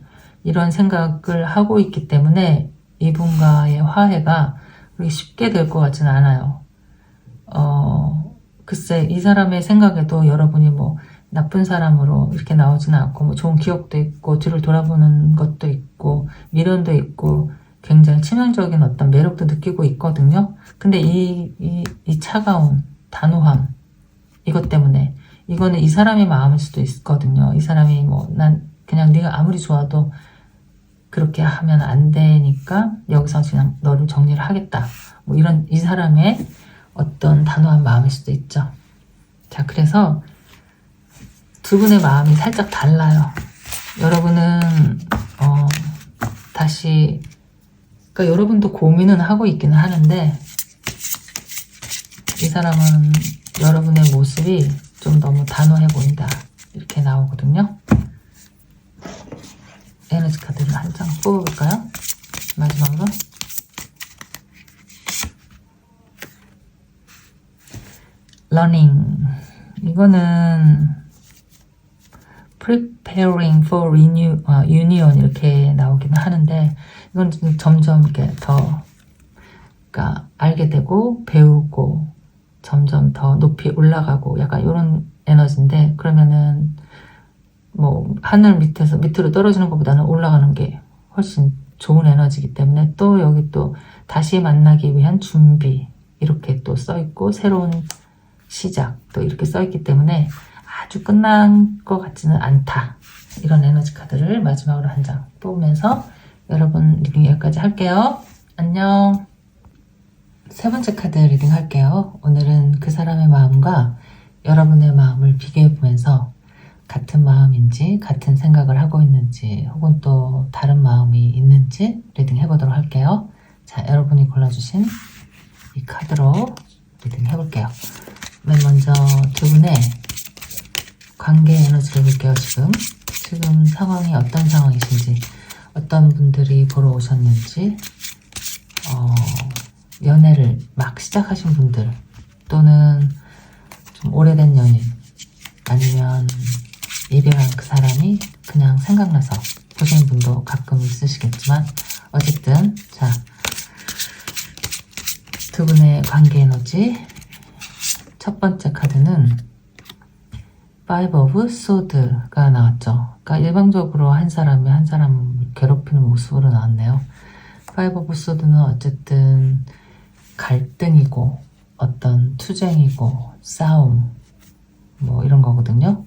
이런 생각을 하고 있기 때문에 이분과의 화해가 그렇게 쉽게 될 것 같지는 않아요. 글쎄 이 사람의 생각에도 여러분이 뭐 나쁜 사람으로 이렇게 나오지는 않고 뭐 좋은 기억도 있고 뒤를 돌아보는 것도 있고 미련도 있고 굉장히 치명적인 어떤 매력도 느끼고 있거든요. 근데 이 차가운 단호함 이것 때문에 이거는 이 사람의 마음일 수도 있거든요. 이 사람이 뭐 난 그냥 네가 아무리 좋아도 그렇게 하면 안 되니까 여기서 그냥 너를 정리를 하겠다. 뭐 이런 이 사람의 어떤 단호한 마음일 수도 있죠. 자, 그래서 두 분의 마음이 살짝 달라요. 여러분은 다시 그러니까 여러분도 고민은 하고 있기는 하는데 이 사람은 여러분의 모습이 좀 너무 단호해 보인다 이렇게 나오거든요. 에너지 카드를 한 장 뽑아볼까요? 마지막으로 러닝 이거는 preparing for union 이렇게 나오기는 하는데 이건 점점 이렇게 더 그러니까 알게 되고 배우고 점점 더 높이 올라가고 약간 이런 에너지인데 그러면은 뭐 하늘 밑으로 떨어지는 것보다는 올라가는 게 훨씬 좋은 에너지이기 때문에 또 여기 또 다시 만나기 위한 준비 이렇게 또 써있고 새로운 시작 또 이렇게 써있기 때문에 아주 끝난 것 같지는 않다. 이런 에너지 카드를 마지막으로 한 장 뽑으면서 여러분 리딩 여기까지 할게요. 안녕. 세 번째 카드 리딩 할게요. 오늘은 그 사람의 마음과 여러분의 마음을 비교해보면서 같은 마음인지 같은 생각을 하고 있는지 혹은 또 다른 마음이 있는지 리딩 해보도록 할게요. 자, 여러분이 골라주신 이 카드로 리딩 해볼게요. 맨 먼저 두 분의 관계 에너지를 볼게요. 지금 상황이 어떤 상황이신지 어떤 분들이 보러 오셨는지 연애를 막 시작하신 분들 또는 좀 오래된 연인 아니면 이별한 그 사람이 그냥 생각나서 보시는 분도 가끔 있으시겠지만 어쨌든 자, 두 분의 관계 에너지 첫 번째 카드는 Five of Swords가 나왔죠. 그러니까 일방적으로 한 사람이 한 사람을 괴롭히는 모습으로 나왔네요. Five of Swords는 어쨌든 갈등이고 어떤 투쟁이고 싸움 뭐 이런 거거든요.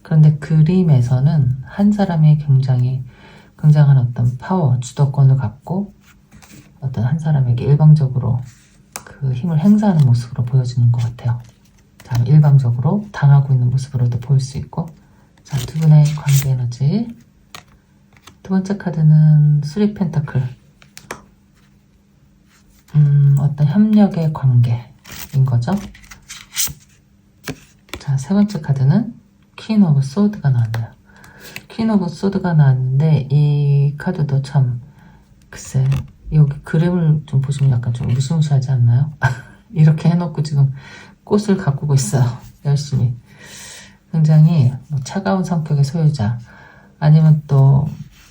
그런데 그림에서는 한 사람이 굉장한 어떤 파워, 주도권을 갖고 어떤 한 사람에게 일방적으로 그 힘을 행사하는 모습으로 보여지는 것 같아요. 자, 일방적으로 당하고 있는 모습으로도 보일 수 있고 자, 두 분의 관계 에너지 두 번째 카드는 3 펜타클 어떤 협력의 관계인 거죠. 자, 세 번째 카드는 퀸 오브 소드가 나왔네요. 퀸 오브 소드가 나왔는데 이 카드도 참 글쎄 여기 그림을 좀 보시면 약간 좀 무시무시하지 않나요? 이렇게 해놓고 지금 꽃을 가꾸고 있어요. 열심히. 굉장히 뭐 차가운 성격의 소유자 아니면 또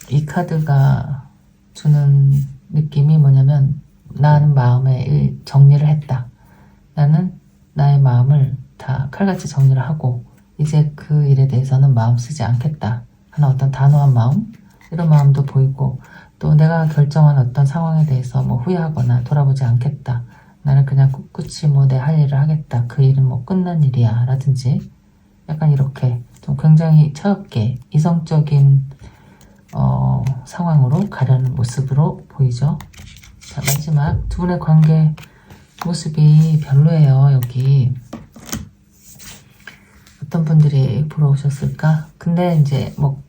이 카드가 주는 느낌이 뭐냐면 나는 마음의 정리를 했다. 나는 나의 마음을 다 칼같이 정리를 하고 이제 그 일에 대해서는 마음 쓰지 않겠다 하는 어떤 단호한 마음 이런 마음도 보이고 또 내가 결정한 어떤 상황에 대해서 뭐 후회하거나 돌아보지 않겠다. 나는 그냥 꿋꿋이 뭐 내 할 일을 하겠다. 그 일은 뭐 끝난 일이야 라든지 약간 이렇게 좀 굉장히 차갑게 이성적인 상황으로 가려는 모습으로 보이죠. 자, 마지막 두 분의 관계 모습이 별로예요. 여기 어떤 분들이 보러 오셨을까? 근데 이제 뭐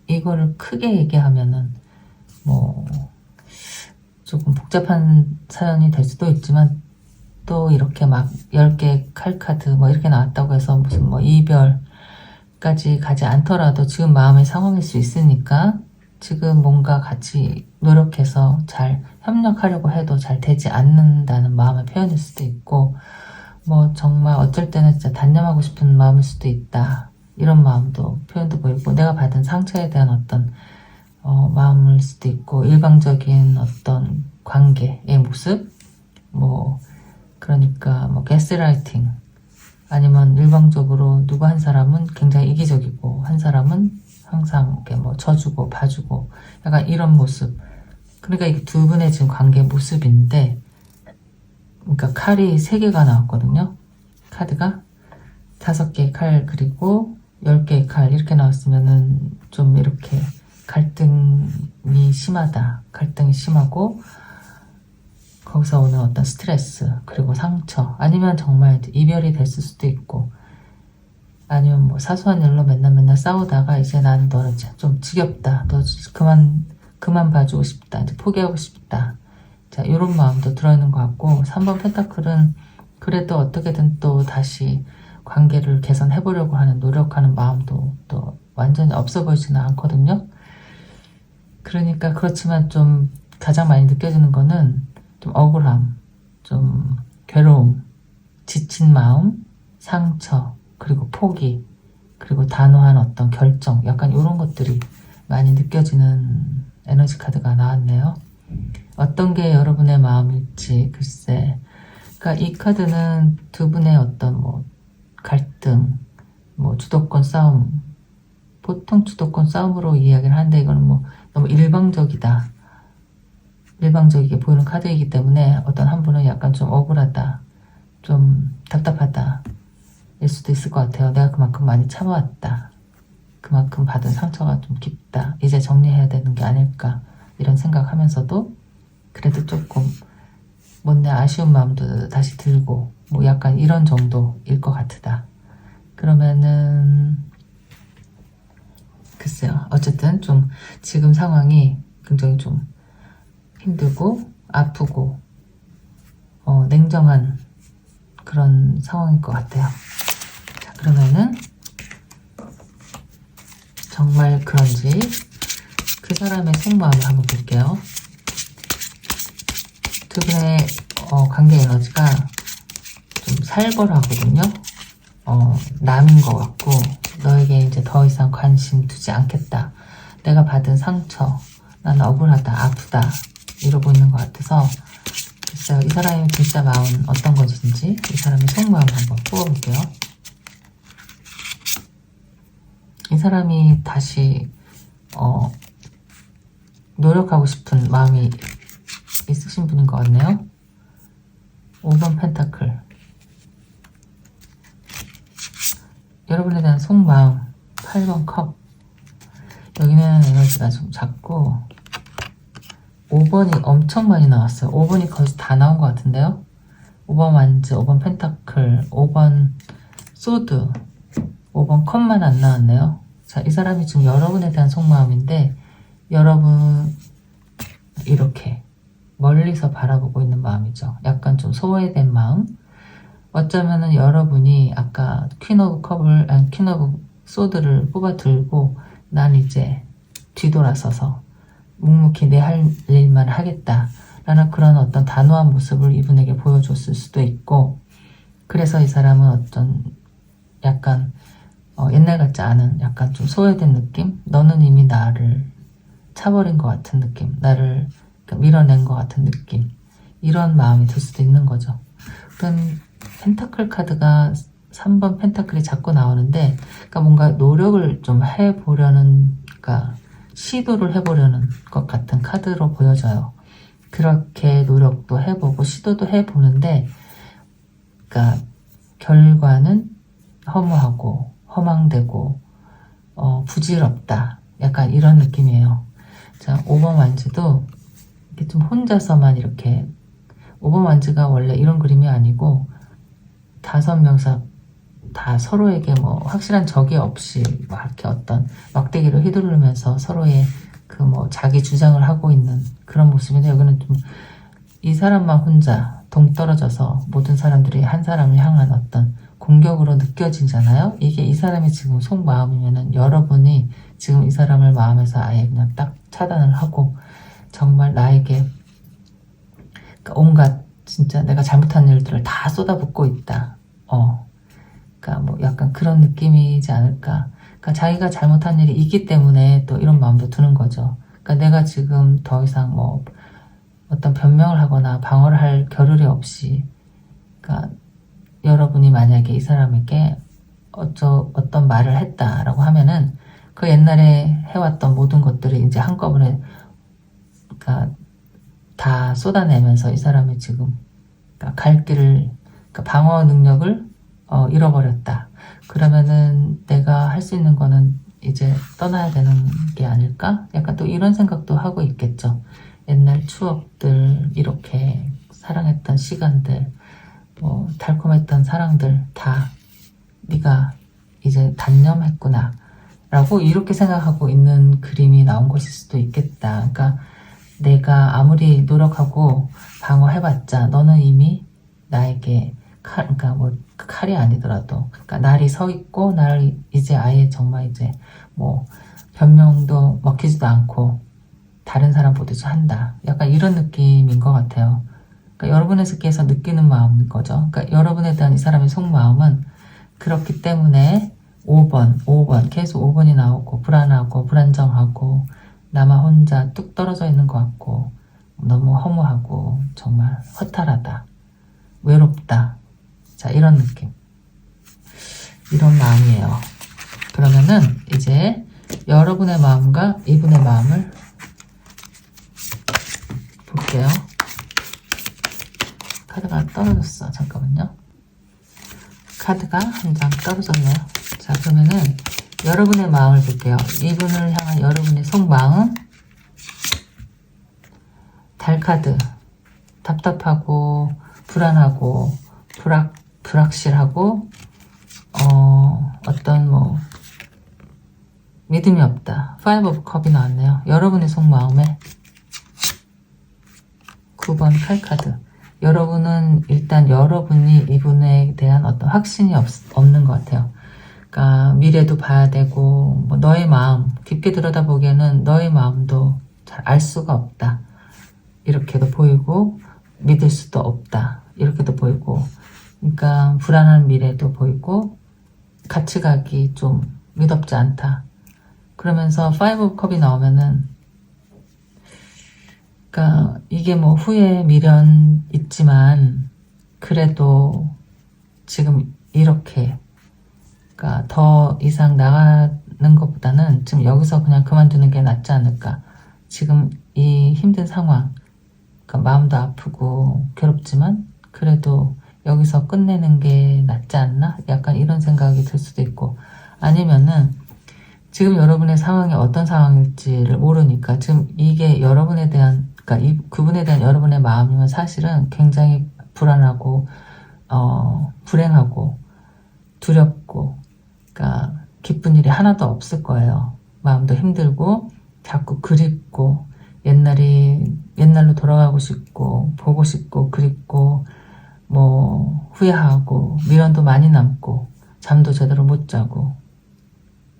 이거를 크게 얘기하면은 뭐 조금 복잡한 사연이 될 수도 있지만, 또 이렇게 막 10개 칼카드 뭐 이렇게 나왔다고 해서 무슨 뭐 이별까지 가지 않더라도 지금 마음의 상황일 수 있으니까, 지금 뭔가 같이 노력해서 잘 협력하려고 해도 잘 되지 않는다는 마음의 표현일 수도 있고, 뭐 정말 어쩔 때는 진짜 단념하고 싶은 마음일 수도 있다, 이런 마음도 표현도 보이고, 내가 받은 상처에 대한 어떤 마음일 수도 있고, 일방적인 어떤 관계의 모습, 뭐 그러니까 뭐 가스라이팅, 아니면 일방적으로 누구 한 사람은 굉장히 이기적이고 한 사람은 항상 이렇게 뭐 져주고 봐주고, 약간 이런 모습. 그러니까 이게 두 분의 지금 관계 모습인데, 그러니까 칼이 3개가 나왔거든요. 카드가 5개의 칼 그리고 10개의 칼 이렇게 나왔으면은 좀 이렇게 갈등이 심하다, 갈등이 심하고 거기서 오는 어떤 스트레스 그리고 상처, 아니면 정말 이별이 됐을 수도 있고, 아니면 뭐 사소한 일로 맨날 싸우다가 이제 나는 너를 좀 지겹다, 너 그만 봐주고 싶다, 이제 포기하고 싶다, 자 이런 마음도 들어있는 것 같고, 3번 펜타클은 그래도 어떻게든 또 다시 관계를 개선해보려고 하는 노력하는 마음도 또 완전히 없어 보이지는 않거든요. 그러니까 그렇지만 좀 가장 많이 느껴지는 거는 좀 억울함, 좀 괴로움, 지친 마음, 상처, 그리고 포기, 그리고 단호한 어떤 결정, 약간 이런 것들이 많이 느껴지는 에너지 카드가 나왔네요. 어떤 게 여러분의 마음일지 글쎄. 그러니까 이 카드는 두 분의 어떤 뭐 갈등, 뭐 주도권 싸움, 보통 주도권 싸움으로 이야기를 하는데, 이거는 뭐 너무 일방적이다, 일방적이게 보이는 카드이기 때문에 어떤 한 분은 약간 좀 억울하다, 좀 답답하다 일 수도 있을 것 같아요. 내가 그만큼 많이 참아왔다, 그만큼 받은 상처가 좀 깊다, 이제 정리해야 되는 게 아닐까, 이런 생각하면서도 그래도 조금 못내 아쉬운 마음도 다시 들고, 뭐 약간 이런 정도일 것 같다. 그러면은 글쎄요, 어쨌든 좀 지금 상황이 굉장히 좀 힘들고 아프고 냉정한 그런 상황일 것 같아요. 자, 그러면은 정말 그런지 그 사람의 속마음을 한번 볼게요. 두 분의 관계 에너지가 좀 살벌하거든요. 남인 것 같고, 너에게 이제 더 이상 관심 두지 않겠다, 내가 받은 상처, 나는 억울하다, 아프다, 이러고 있는 것 같아서, 글쎄요, 이 사람의 진짜 마음은 어떤 것인지 이 사람의 속마음 한번 뽑아볼게요. 이 사람이 다시 노력하고 싶은 마음이 있으신 분인 것 같네요. 5번 펜타클, 여러분에 대한 속마음. 8번 컵, 여기는 에너지가 좀 작고 5번이 엄청 많이 나왔어요. 5번이 거의 다 나온 것 같은데요. 5번 완즈, 5번 펜타클, 5번 소드, 5번 컵만 안 나왔네요. 자, 이 사람이 지금 여러분에 대한 속마음인데, 여러분 이렇게 멀리서 바라보고 있는 마음이죠. 약간 좀 소외된 마음. 어쩌면은 여러분이 아까 퀸 오브 소드를 뽑아 들고, 난 이제 뒤돌아서서 묵묵히 내 할 일만 하겠다 라는 그런 어떤 단호한 모습을 이분에게 보여줬을 수도 있고, 그래서 이 사람은 어떤 약간 옛날 같지 않은 약간 좀 소외된 느낌? 너는 이미 나를 차버린 것 같은 느낌, 나를 밀어낸 것 같은 느낌, 이런 마음이 들 수도 있는 거죠. 그런 펜타클 카드가 3번 펜타클이 자꾸 나오는데, 그러니까 뭔가 노력을 좀 해보려는, 그러니까 시도를 해보려는 것 같은 카드로 보여져요. 그렇게 노력도 해보고 시도도 해보는데, 그러니까 결과는 허무하고 허망되고 부질없다, 약간 이런 느낌이에요. 자, 5번 완즈도 이렇게 좀 혼자서만 이렇게, 5번 완즈가 원래 이런 그림이 아니고 5명이서 다 서로에게 뭐 확실한 적이 없이 막 이렇게 어떤 막대기를 휘두르면서 서로의 그 뭐 자기 주장을 하고 있는 그런 모습인데, 여기는 좀 이 사람만 혼자 동떨어져서 모든 사람들이 한 사람을 향한 어떤 공격으로 느껴지잖아요. 이게 이 사람이 지금 속마음이면은 여러분이 지금 이 사람을 마음에서 아예 그냥 딱 차단을 하고 정말 나에게 그러니까 온갖 진짜 내가 잘못한 일들을 다 쏟아붓고 있다. 그러니까 뭐 약간 그런 느낌이지 않을까. 그러니까 자기가 잘못한 일이 있기 때문에 또 이런 마음도 드는 거죠. 그러니까 내가 지금 더 이상 뭐 어떤 변명을 하거나 방어를 할 겨를이 없이, 그러니까 여러분이 만약에 이 사람에게 어떤 말을 했다라고 하면은 그 옛날에 해왔던 모든 것들이 이제 한꺼번에 그러니까 다 쏟아내면서 이 사람이 지금 그러니까 갈 길을, 그러니까 방어 능력을 잃어버렸다. 그러면은 내가 할 수 있는 거는 이제 떠나야 되는 게 아닐까? 약간 또 이런 생각도 하고 있겠죠. 옛날 추억들, 이렇게 사랑했던 시간들, 뭐 달콤했던 사랑들 다 네가 이제 단념했구나 라고 이렇게 생각하고 있는 그림이 나온 것일 수도 있겠다. 그러니까 내가 아무리 노력하고 방어해봤자 너는 이미 나에게 그러니까 뭐 칼이 아니더라도 그러니까 날이 서 있고 나를 이제 아예 정말 이제 뭐 변명도 먹히지도 않고 다른 사람 보듯이 한다. 약간 이런 느낌인 것 같아요. 그러니까 여러분에게서 느끼는 마음인 거죠. 그러니까 여러분에 대한 이 사람의 속마음은 그렇기 때문에 5번 계속 5번이 나오고 불안하고 불안정하고 나만 혼자 뚝 떨어져 있는 것 같고 너무 허무하고 정말 허탈하다, 외롭다. 자, 이런 느낌, 이런 마음이에요. 그러면은 이제 여러분의 마음과 이분의 마음을 볼게요. 카드가 떨어졌어. 잠깐만요. 카드가 한 장 떨어졌네요. 자, 그러면은 여러분의 마음을 볼게요. 이분을 향한 여러분의 속마음. 달카드. 답답하고 불안하고 불확실하고 어떤 뭐 믿음이 없다. 5 오브 컵이 나왔네요. 여러분의 속마음에 9번 칼카드. 여러분은 일단 여러분이 이분에 대한 어떤 확신이 없는 것 같아요. 그러니까 미래도 봐야 되고 뭐 너의 마음 깊게 들여다보기에는 너의 마음도 잘 알 수가 없다. 이렇게도 보이고 믿을 수도 없다. 이렇게도 보이고, 그러니까 불안한 미래도 보이고 같이 가기 좀 믿업지 않다. 그러면서 5 오브 컵이 나오면은 그러니까 이게 뭐 후회 미련 있지만 그래도 지금 이렇게 그러니까 더 이상 나가는 것보다는 지금 여기서 그냥 그만두는 게 낫지 않을까. 지금 이 힘든 상황, 그러니까 마음도 아프고 괴롭지만 그래도 여기서 끝내는 게 낫지 않나? 약간 이런 생각이 들 수도 있고, 아니면은 지금 여러분의 상황이 어떤 상황일지를 모르니까 지금 이게 여러분에 대한, 그러니까 그분에 대한 여러분의 마음이면 사실은 굉장히 불안하고 불행하고 두렵고, 그러니까 기쁜 일이 하나도 없을 거예요. 마음도 힘들고 자꾸 그립고 옛날로 돌아가고 싶고 보고 싶고 그립고 뭐 후회하고 미련도 많이 남고 잠도 제대로 못 자고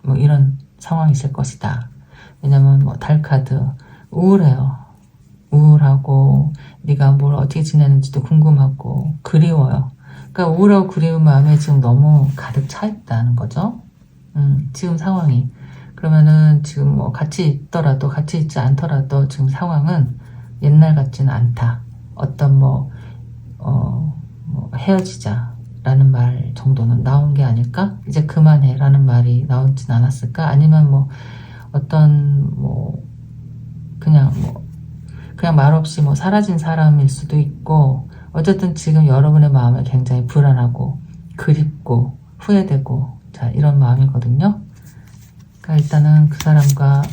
뭐 이런 상황이실 것이다. 왜냐면 뭐 달카드 우울해요. 우울하고 네가 뭘 어떻게 지내는지도 궁금하고 그리워요. 그러니까 우울하고 그리운 마음에 지금 너무 가득 차 있다는 거죠. 지금 상황이. 그러면은 지금 뭐 같이 있더라도 같이 있지 않더라도 지금 상황은 옛날 같지는 않다. 어떤 뭐 헤어지자 라는 말 정도는 나온 게 아닐까? 이제 그만해 라는 말이 나오진 않았을까? 아니면 뭐 어떤 그냥 말없이 뭐 사라진 사람일 수도 있고, 어쨌든 지금 여러분의 마음에 굉장히 불안하고 그립고 후회되고 자 이런 마음이거든요. 그러니까 일단은 그 사람과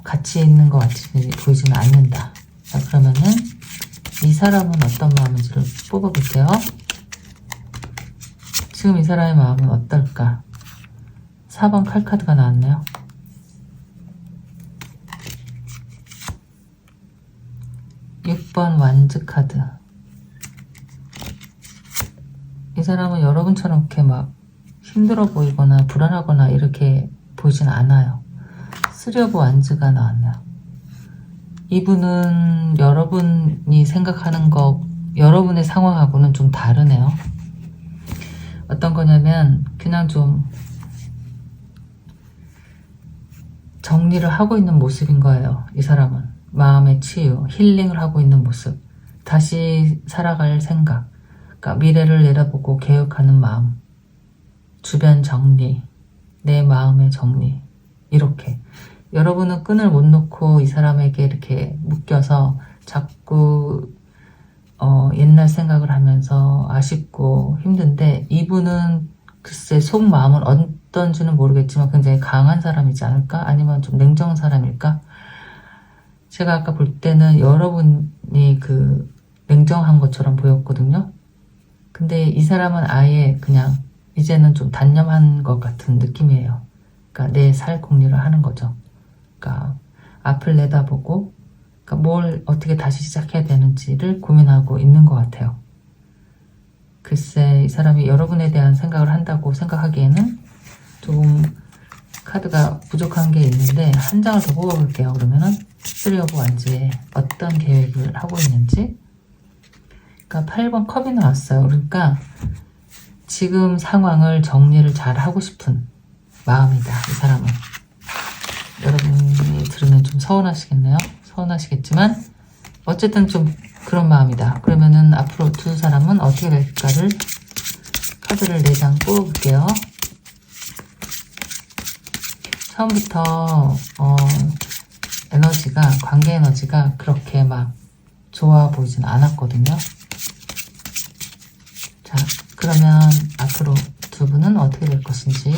같이 있는 것 같이 보이지는 않는다. 자, 그러면은 이 사람은 어떤 마음인지를 뽑아볼게요. 지금 이 사람의 마음은 어떨까? 4번 칼카드가 나왔네요. 6번 완즈 카드. 이 사람은 여러분처럼 이렇게 막 힘들어 보이거나 불안하거나 이렇게 보이진 않아요. 3 오브 완즈가 나왔네요. 이분은 여러분이 생각하는 거, 여러분의 상황하고는 좀 다르네요. 어떤 거냐면 그냥 좀 정리를 하고 있는 모습인 거예요. 이 사람은 마음의 치유, 힐링을 하고 있는 모습, 다시 살아갈 생각, 그러니까 미래를 내다보고 계획하는 마음, 주변 정리, 내 마음의 정리, 이렇게. 여러분은 끈을 못 놓고 이 사람에게 이렇게 묶여서 자꾸 옛날 생각을 하면서 아쉽고 힘든데, 이분은 글쎄 속마음은 어떤지는 모르겠지만 굉장히 강한 사람이지 않을까? 아니면 좀 냉정한 사람일까? 제가 아까 볼 때는 여러분이 그 냉정한 것처럼 보였거든요. 근데 이 사람은 아예 그냥 이제는 좀 단념한 것 같은 느낌이에요. 그러니까 내 살 공리를 하는 거죠. 그러니까 앞을 내다보고, 그러니까 뭘 어떻게 다시 시작해야 되는지를 고민하고 있는 것 같아요. 글쎄, 이 사람이 여러분에 대한 생각을 한다고 생각하기에는 좀 카드가 부족한 게 있는데, 한 장을 더 뽑아볼게요. 그러면은 3 오브 완즈에 어떤 계획을 하고 있는지. 그러니까 8번 컵이 나왔어요. 그러니까 지금 상황을 정리를 잘 하고 싶은 마음이다, 이 사람은. 여러분이 들으면 좀 서운하시겠네요. 서운하시겠지만 어쨌든 좀 그런 마음이다. 그러면은 앞으로 두 사람은 어떻게 될까를, 카드를 4장 뽑아볼게요. 처음부터 에너지가, 관계 에너지가 그렇게 막 좋아 보이진 않았거든요. 자, 그러면 앞으로 두 분은 어떻게 될 것인지.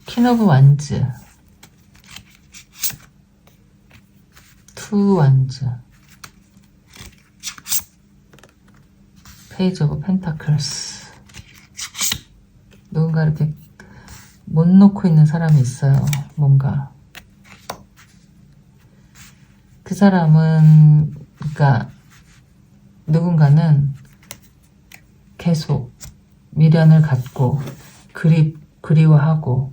퀸 오브 완즈, 2 완즈, 페이지 오브 펜타클스. 누군가 이렇게 못 놓고 있는 사람이 있어요. 뭔가 그 사람은, 그러니까 누군가는 계속 미련을 갖고 그리워하고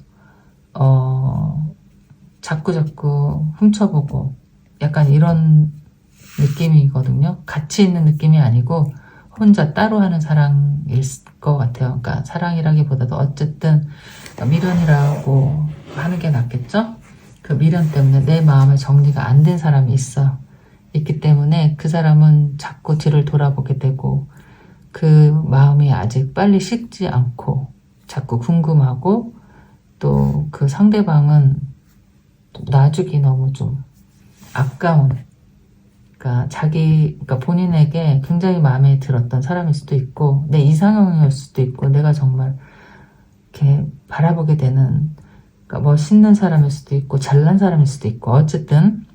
자꾸자꾸 훔쳐보고 약간 이런 느낌이거든요. 같이 있는 느낌이 아니고 혼자 따로 하는 사랑일 것 같아요. 그러니까 사랑이라기보다도 어쨌든 미련이라고 하는 게 낫겠죠? 그 미련 때문에 내 마음의 정리가 안 된 사람이 있기 때문에 그 사람은 자꾸 뒤를 돌아보게 되고, 그 마음이 아직 빨리 식지 않고 자꾸 궁금하고, 또 그 상대방은 놔주기 너무 좀 아까운, 그러니까 본인에게 굉장히 마음에 들었던 사람일 수도 있고, 내 이상형일 수도 있고, 내가 정말 이렇게 바라보게 되는, 그러니까 멋있는 사람일 수도 있고 잘난 사람일 수도 있고, 어쨌든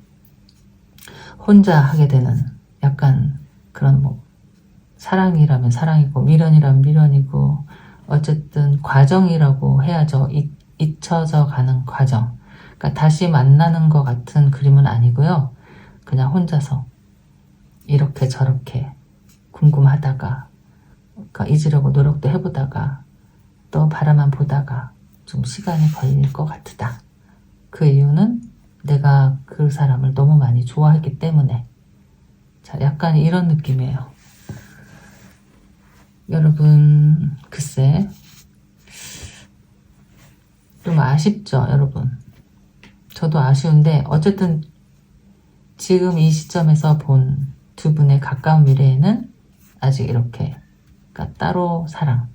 혼자 하게 되는 약간 그런, 뭐 사랑이라면 사랑이고 미련이라면 미련이고, 어쨌든 과정이라고 해야죠. 잊혀져 가는 과정. 그러니까 다시 만나는 것 같은 그림은 아니고요. 그냥 혼자서 이렇게 저렇게 궁금하다가, 그러니까 잊으려고 노력도 해보다가 또 바라만 보다가 좀 시간이 걸릴 것 같다. 그 이유는 내가 그 사람을 너무 많이 좋아했기 때문에. 자, 약간 이런 느낌이에요. 여러분, 글쎄 좀 아쉽죠, 여러분? 저도 아쉬운데 어쨌든 지금 이 시점에서 본 두 분의 가까운 미래에는 아직 이렇게, 그러니까 따로 사랑으로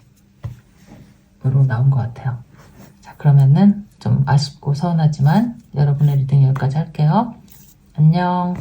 나온 것 같아요. 자, 그러면은 좀 아쉽고 서운하지만 여러분의 리딩 여기까지 할게요. 안녕.